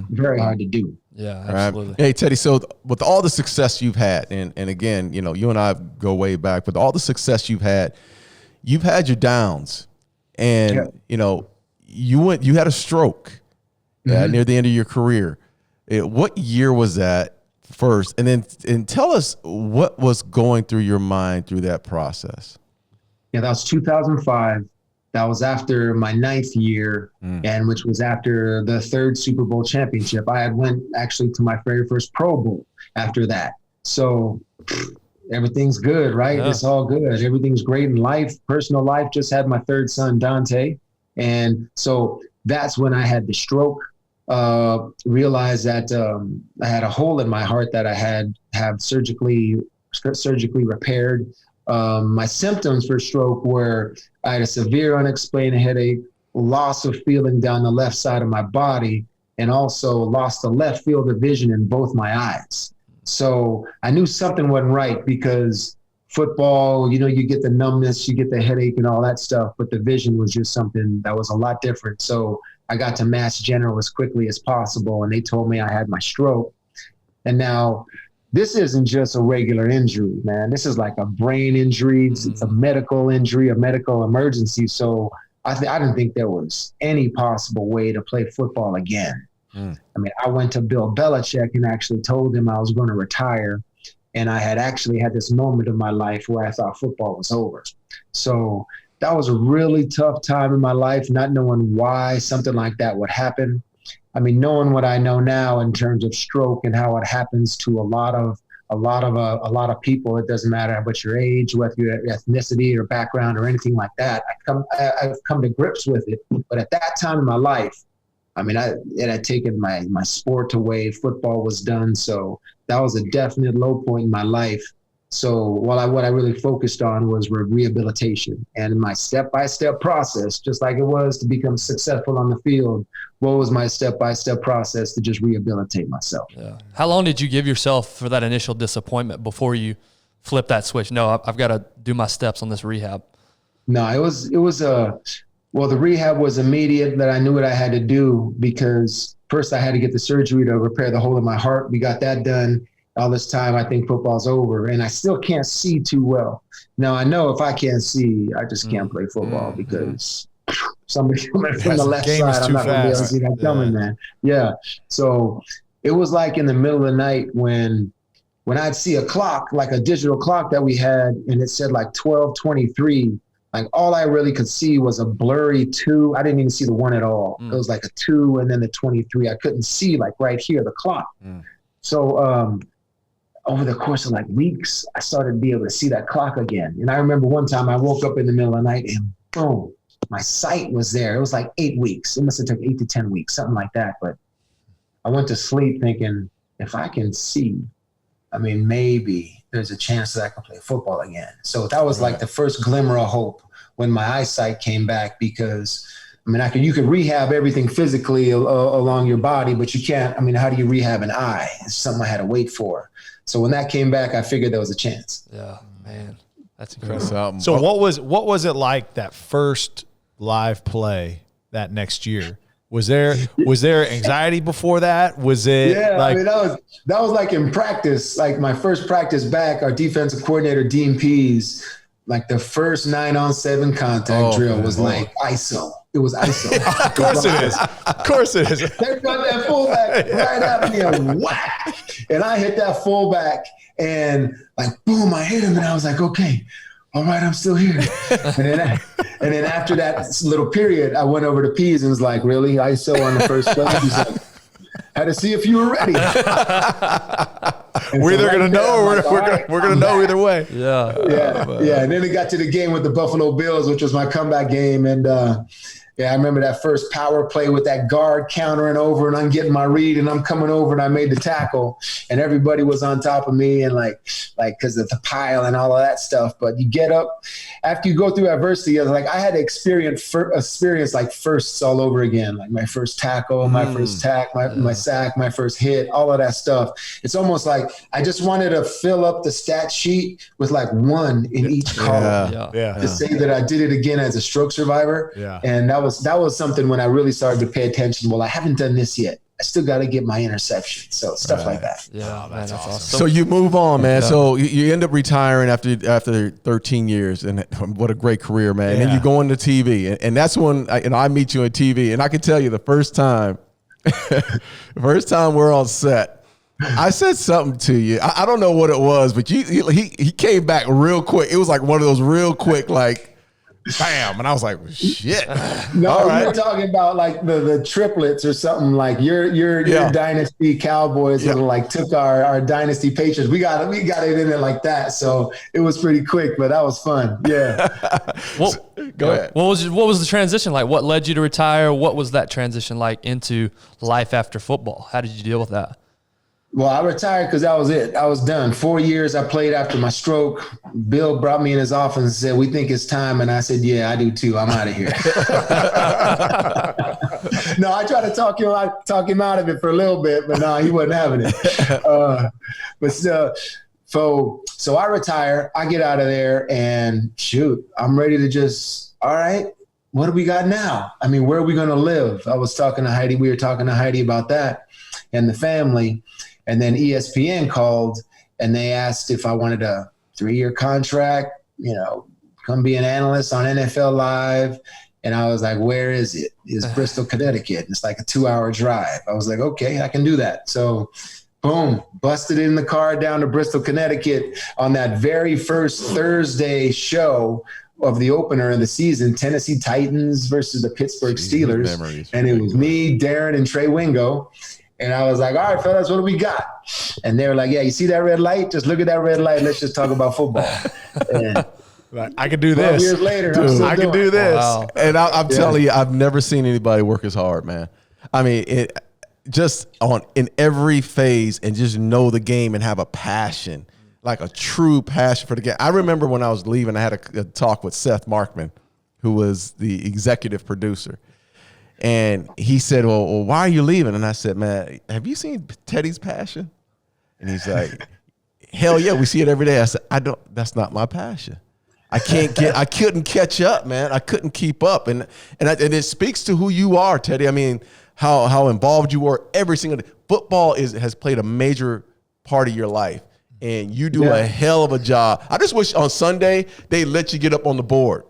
Very hard to do. Yeah, absolutely. Hey, Tedy, so with all the success you've had, and again, you and I go way back, with all the success you've had your downs. And, you had a stroke near the end of your career. What year was that first? And tell us what was going through your mind through that process. Yeah, that was 2005. That was after my 9th year, and which was after the 3rd Super Bowl championship. I had went actually to my very first Pro Bowl after that. So everything's good, right? Yeah. It's all good. Everything's great in life. Personal life, just had my 3rd son, Dante. And so that's when I had the stroke. Realized that I had a hole in my heart that I had surgically repaired. My symptoms for stroke were I had a severe unexplained headache, loss of feeling down the left side of my body, and also lost the left field of vision in both my eyes. So I knew something wasn't right, because football, you get the numbness, you get the headache and all that stuff, but the vision was just something that was a lot different. So I got to Mass General as quickly as possible, and they told me I had my stroke. And now this isn't just a regular injury, man. This is like a brain injury. It's a medical injury, a medical emergency. So I didn't think there was any possible way to play football again. I mean, I went to Bill Belichick and actually told him I was going to retire. And I had actually had this moment of my life where I thought football was over. So that was a really tough time in my life, not knowing why something like that would happen. I mean, knowing what I know now in terms of stroke and how it happens to a lot of people, it doesn't matter what your age, whether your ethnicity or background or anything like that. I've come to grips with it. But at that time in my life, I mean, it had taken my sport away. Football was done. So that was a definite low point in my life. So what I really focused on was rehabilitation, and my step-by-step process, just like it was to become successful on the field. What was my step-by-step process to just rehabilitate myself? Yeah. How long did you give yourself for that initial disappointment before you flip that switch? No, I've got to do my steps on this rehab. No, the rehab was immediate, that I knew what I had to do, because first I had to get the surgery to repair the hole in my heart. We got that done. All this time, I think football's over, and I still can't see too well. Now, I know if I can't see, I just can't play football, because somebody coming from the left side, I'm not going to be able to see that coming, man. Yeah. So it was like in the middle of the night when when I'd see a clock, like a digital clock that we had, and it said like 12:23, like all I really could see was a blurry 2. I didn't even see the 1 at all. It was like a 2 and then the 23. I couldn't see like right here, the clock. So over the course of like weeks, I started to be able to see that clock again. And I remember one time I woke up in the middle of the night and boom, my sight was there. It was like 8 weeks. It must have taken 8 to 10 weeks, something like that. But I went to sleep thinking, if I can see, I mean, maybe there's a chance that I can play football again. So that was like the first glimmer of hope when my eyesight came back, because I mean, you could rehab everything physically along your body, but you can't. I mean, how do you rehab an eye? It's something I had to wait for. So when that came back, I figured there was a chance. Yeah, man, that's incredible. So what was it like that first live play that next year? Was there anxiety before that? Was it? Yeah, like, I mean, that was like in practice. Like my first practice back, our defensive coordinator, Dean Pease, like the first 9-on-7 contact drill was like ISO. It was ISO. Of course it is. Of course it is. They got that fullback right at me and whack. And I hit that fullback and like, boom, I hit him. And I was like, okay, all right, I'm still here. And then after that little period, I went over to Pease and was like, really? ISO on the first play? He's like, had to see if you were ready. We're either going to know or we're going to know either way. Yeah. Yeah. And then it got to the game with the Buffalo Bills, which was my comeback game. And I remember that first power play with that guard countering over, and I'm getting my read and I'm coming over and I made the tackle and everybody was on top of me and like because of the pile and all of that stuff. But you get up after you go through adversity. I had to experience like firsts all over again, like my first tackle, my first tack, my sack, my first hit, all of that stuff. It's almost like I just wanted to fill up the stat sheet with like 1 in each column to say that I did it again as a stroke survivor. Yeah. And that was something when I really started to pay attention. Well, I haven't done this yet. I still got to get my interception. So stuff like that. Yeah, that's awesome. So you move on, man. So you end up retiring after 13 years, and what a great career, man. And then you go into TV, and that's when I meet you on TV, and I can tell you the first time we're on set, I said something to you. I don't know what it was, but he came back real quick. It was like one of those real quick, like, bam. And I was like, shit. No, all right. We're talking about like the triplets or something, like your dynasty Cowboys and like took our dynasty Patriots. We got it in there like that. So it was pretty quick, but that was fun. Yeah. Go ahead. What was the transition like? What led you to retire? What was that transition like into life after football? How did you deal with that? Well, I retired because that was it. I was done. 4 years I played after my stroke. Bill brought me in his office and said, we think it's time. And I said, yeah, I do too. I'm out of here. No, I tried to talk him out of it for a little bit, but no, he wasn't having it. But still, so I retire. I get out of there and shoot, I'm ready to just, all right, what do we got now? I mean, where are we going to live? I was talking to Heidi. We were talking to Heidi about that and the family. And then ESPN called and they asked if I wanted a 3-year contract, come be an analyst on NFL Live. And I was like, where is it? It's Bristol, Connecticut. It's like a 2-hour drive. I was like, okay, I can do that. So boom, busted in the car down to Bristol, Connecticut on that very first Thursday show of the opener of the season, Tennessee Titans versus the Pittsburgh Steelers. Memories. And it was me, Darren, and Trey Wingo. And I was like, all right, fellas, what do we got? And they were like, yeah, you see that red light? Just look at that red light. Let's just talk about football. And I could do this. 12 years later, Dude, I can do this. Wow. And I'm telling you, I've never seen anybody work as hard, man. I mean, in every phase and just know the game and have a passion, like a true passion for the game. I remember when I was leaving, I had a talk with Seth Markman, who was the executive producer. And he said, well, why are you leaving? And I said, man, have you seen Tedy's passion? And he's like, hell yeah, we see it every day. I said, that's not my passion. I couldn't catch up, man. I couldn't keep up. And it speaks to who you are, Tedy. I mean, how involved you were every single day. Football has played a major part of your life. And you do a hell of a job. I just wish on Sunday they let you get up on the board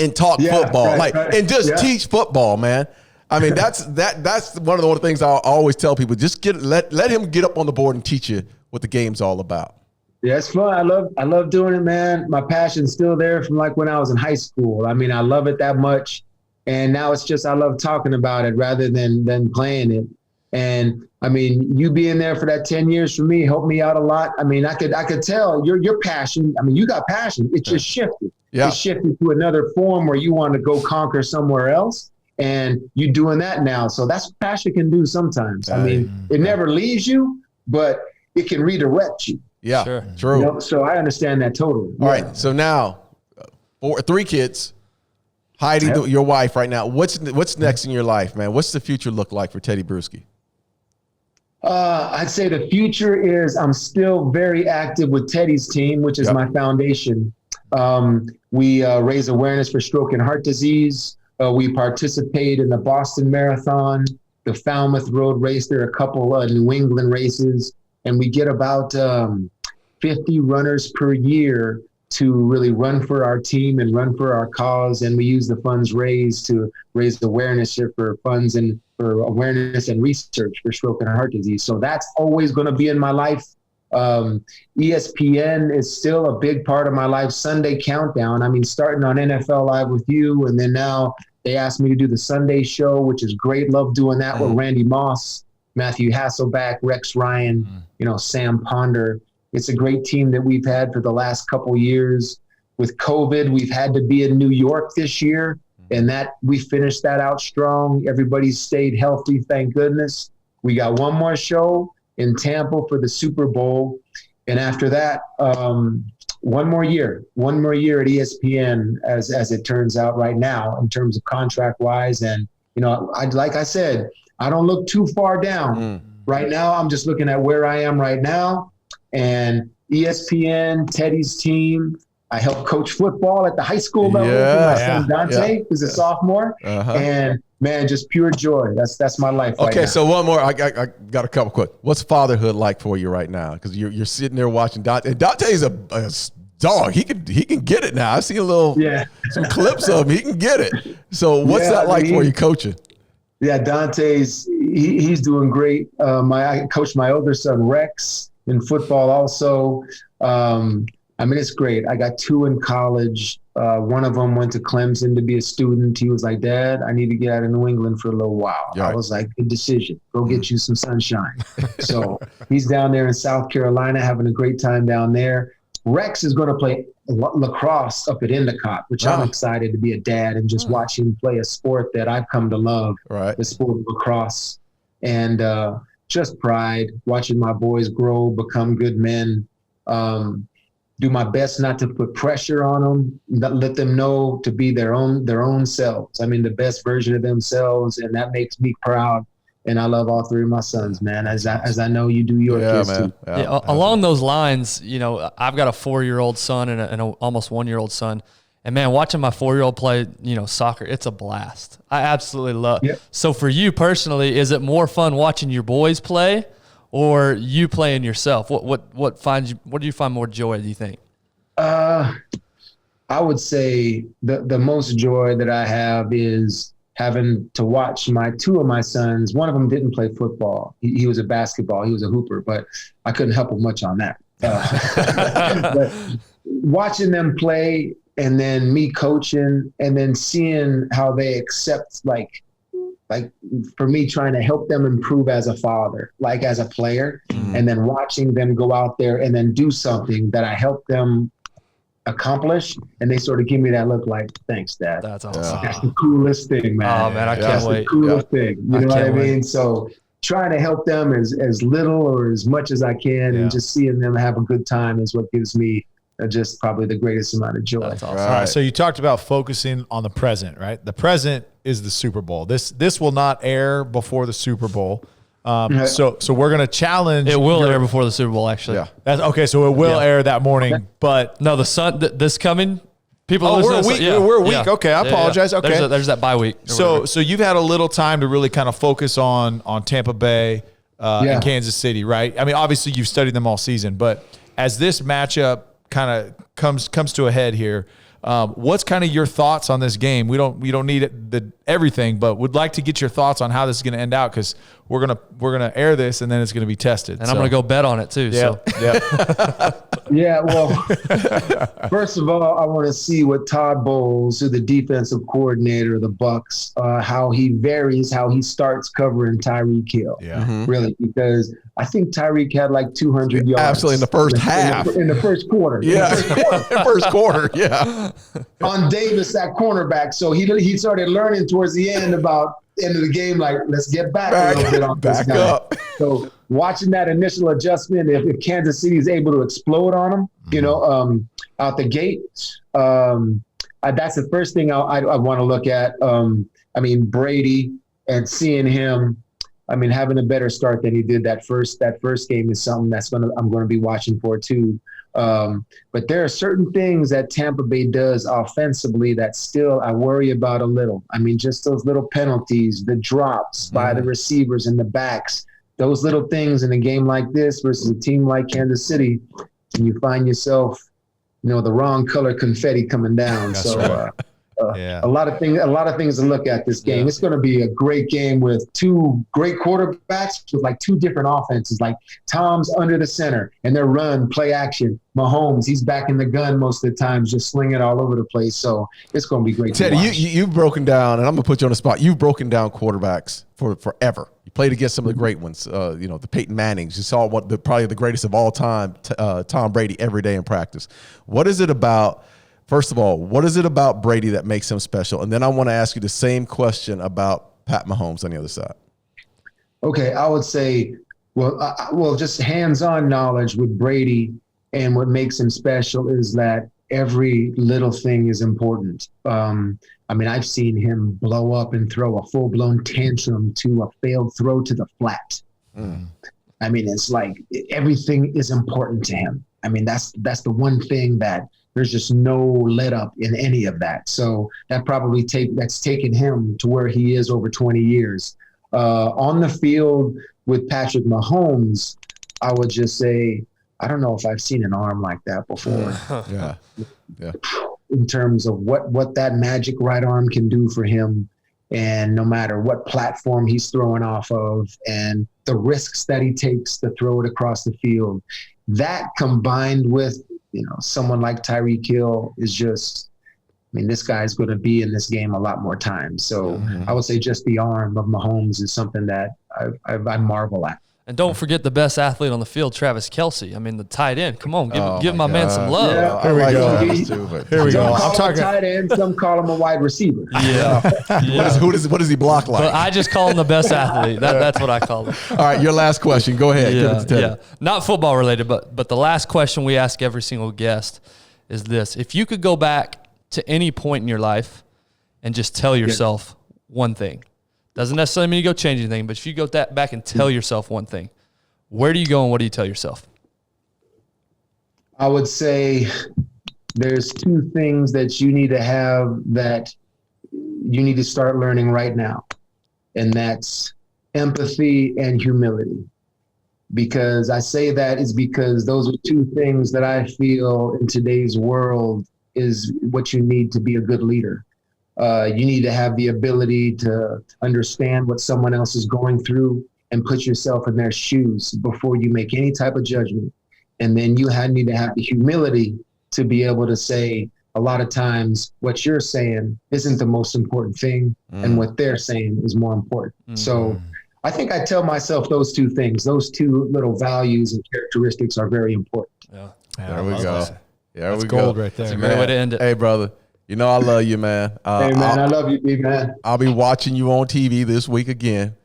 and talk football, and just teach football, man. I mean, that's one of the things I always tell people. Just let him get up on the board and teach you what the game's all about. Yeah, it's fun. I love doing it, man. My passion's still there from like when I was in high school. I mean, I love it that much. And now it's just, I love talking about it rather than playing it. And I mean, you being there for that 10 years for me helped me out a lot. I mean, I could tell your passion. I mean, you got passion. It just shifted. Yeah. It shifted to another form where you want to go conquer somewhere else. And you're doing that now. So that's what passion can do sometimes. I mean, it never leaves you, but it can redirect you. Yeah, Sure. True. You know? So I understand that totally. All right. So now, 3 kids. Heidi, Yep. your wife right now. What's next in your life, man? What's the future look like for Tedy Bruschi? I'd say the future is I'm still very active with Tedy's team, which is my foundation. We raise awareness for stroke and heart disease. We participate in the Boston Marathon, the Falmouth Road Race. There are a couple of New England races, and we get about 50 runners per year to really run for our team and run for our cause. And we use the funds raised to raise awareness for funds and for awareness and research for stroke and heart disease. So that's always going to be in my life. ESPN is still a big part of my life. Sunday Countdown. I mean, starting on NFL Live with you, and then now they asked me to do the Sunday show, which is great. Love doing that with Randy Moss, Matthew Hasselback, Rex Ryan, Sam Ponder. It's a great team that we've had for the last couple years. With COVID, we've had to be in New York this year, and that we finished that out strong. Everybody stayed healthy, thank goodness. We got one more show in Tampa for the Super Bowl, and after that, one more year at ESPN, as it turns out right now in terms of contract wise. And like I said, I don't look too far down. Right now, I'm just looking at where I am right now. And ESPN, Tedy's team. I help coach football at the high school level for my son Dante, who's a sophomore. And man, just pure joy. That's my life. Okay, right now. so one more. I got a couple quick. What's fatherhood like for you right now? Because you're sitting there watching Dante. And Dante's a dog. He can get it now. I see some clips of him. He can get it. So what's that like for you coaching? Yeah, Dante's he's doing great. I coached my older son Rex in football also. I mean, it's great. I got 2 in college. One of them went to Clemson to be a student. He was like, Dad, I need to get out of New England for a little while. Right. I was like, good decision. Go get you some sunshine. So he's down there in South Carolina having a great time down there. Rex is going to play lacrosse up at Endicott, which I'm excited to be a dad and just watch him play a sport that I've come to love, the sport of lacrosse. And just pride, watching my boys grow, become good men. Do my best not to put pressure on them, let them know to be their own selves. I mean, the best version of themselves, and that makes me proud. And I love all 3 of my sons, man, as I know you do your kids man. too. Yeah, along those lines, I've got a 4-year-old son and an almost 1-year-old son. And man, watching my 4-year-old play, soccer, it's a blast. I absolutely love it. Yep. So for you personally, is it more fun watching your boys play or you playing yourself? What do you find more joy, do you think? I would say the most joy that I have is having to watch 2 of my sons. One of them didn't play football. He was a basketball. He was a hooper, but I couldn't help him much on that. But watching them play and then me coaching and then seeing how they accept, like for me trying to help them improve as a father, like as a player, and then watching them go out there and then do something that I help them accomplish, and they sort of give me that look like, thanks, Dad. That's awesome. That's the coolest thing, man. Oh, man, I can't wait. That's the coolest thing. You know what I mean? So trying to help them as little or as much as I can and just seeing them have a good time is what gives me just probably the greatest amount of joy. That's awesome. All right, so you talked about focusing on the present, right? The present is the Super Bowl. This will not air before the Super Bowl. So we're gonna challenge. It will air before the Super Bowl, actually. Yeah. That's okay. So it will air that morning, but No, this coming. People. we're a week. We're a week. Okay, I apologize. Okay, there's that bye week. So you've had a little time to really kind of focus on Tampa Bay and Kansas City, right? I mean, obviously you've studied them all season, but as this matchup kind of comes to a head here, what's kind of your thoughts on this game? We don't need the everything, but would like to get your thoughts on how this is going to end out, because we're gonna air this and then it's going to be tested. And I'm going to go bet on it too. Yeah, So. Yeah, well, first of all, I want to see what Todd Bowles, who's the defensive coordinator of the Bucs, how he starts covering Tyreek Hill. Yeah. Really, because I think Tyreek had like 200 yards. Absolutely, in the first half. In the first quarter. Yeah, first quarter. Yeah. On Davis at cornerback. So he started learning towards the end about end of the game, like, let's get back a little bit on this guy. Up. So watching that initial adjustment, if Kansas City is able to explode on him, out the gate, that's the first thing I want to look at. Brady, and seeing him, having a better start than he did that first game is something I'm going to be watching for too. But there are certain things that Tampa Bay does offensively that still I worry about a little. Just those little penalties, the drops by the receivers and the backs, those little things in a game like this versus a team like Kansas City, and you find yourself, the wrong color confetti coming down. That's so right. a lot of things to look at this game. It's going to be a great game with two great quarterbacks with like two different offenses. Like Tom's under the center and their run, play action. Mahomes, he's back in the gun most of the time, just slinging it all over the place. So it's going to be great. Tedy, you've broken down, and I'm going to put you on the spot. You've broken down quarterbacks for forever. You played against some of the great ones, the Peyton Mannings. You saw probably the greatest of all time, Tom Brady, every day in practice. What is it about? First of all, what is it about Brady that makes him special? And then I want to ask you the same question about Pat Mahomes on the other side. Okay, I would say, just hands-on knowledge with Brady, and what makes him special is that every little thing is important. I've seen him blow up and throw a full-blown tantrum to a failed throw to the flat. It's like everything is important to him. That's the one thing that there's just no let up in any of that. So that probably that's taken him to where he is over 20 years. On the field with Patrick Mahomes, I would just say, I don't know if I've seen an arm like that before. Yeah. In terms of what that magic right arm can do for him, and no matter what platform he's throwing off of and the risks that he takes to throw it across the field, that combined with someone like Tyreek Hill is just, this guy's going to be in this game a lot more times. So I would say just the arm of Mahomes is something that I marvel at. And don't forget the best athlete on the field, Travis Kelce. The tight end. Come on, give my man some love. Yeah, Here we go. Here we go. I'm talking tight end. Some call him a wide receiver. Yeah. What does he block like? But I just call him the best athlete. That's what I call him. All right, your last question. Go ahead. Give it to Tedy. Not football related, but the last question we ask every single guest is this: if you could go back to any point in your life and just tell yourself one thing. Doesn't necessarily mean you go change anything, but if you go back and tell yourself one thing, where do you go and what do you tell yourself? I would say there's two things that you need to have that you need to start learning right now, and that's empathy and humility. Because I say that is because those are two things that I feel in today's world is what you need to be a good leader. You need to have the ability to understand what someone else is going through and put yourself in their shoes before you make any type of judgment. And then you need to have the humility to be able to say, a lot of times what you're saying isn't the most important thing, and what they're saying is more important. So I think I tell myself those two things. Those two little values and characteristics are very important. Yeah, there we go. That's gold right there. That's a great way to end it. Hey, brother. I love you, man. Hey, man, I love you, big man. I'll be watching you on TV this week again.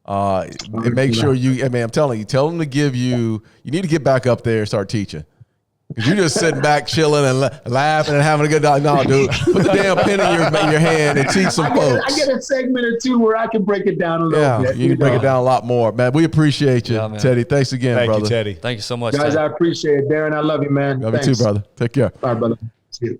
And make sure I'm telling you, tell them to give you need to get back up there and start teaching. Because you're just sitting back, chilling and laughing and having a good time. No, dude, put the damn pen in your hand and teach some folks. I get a segment or two where I can break it down a little bit. You can break it down a lot more. Man, we appreciate you, Tedy. Thanks again, brother. Thank you, Tedy. Thank you so much, guys. Tedy. I appreciate it. Darren, I love you, man. Love you too, brother. Take care. All right, brother. See you.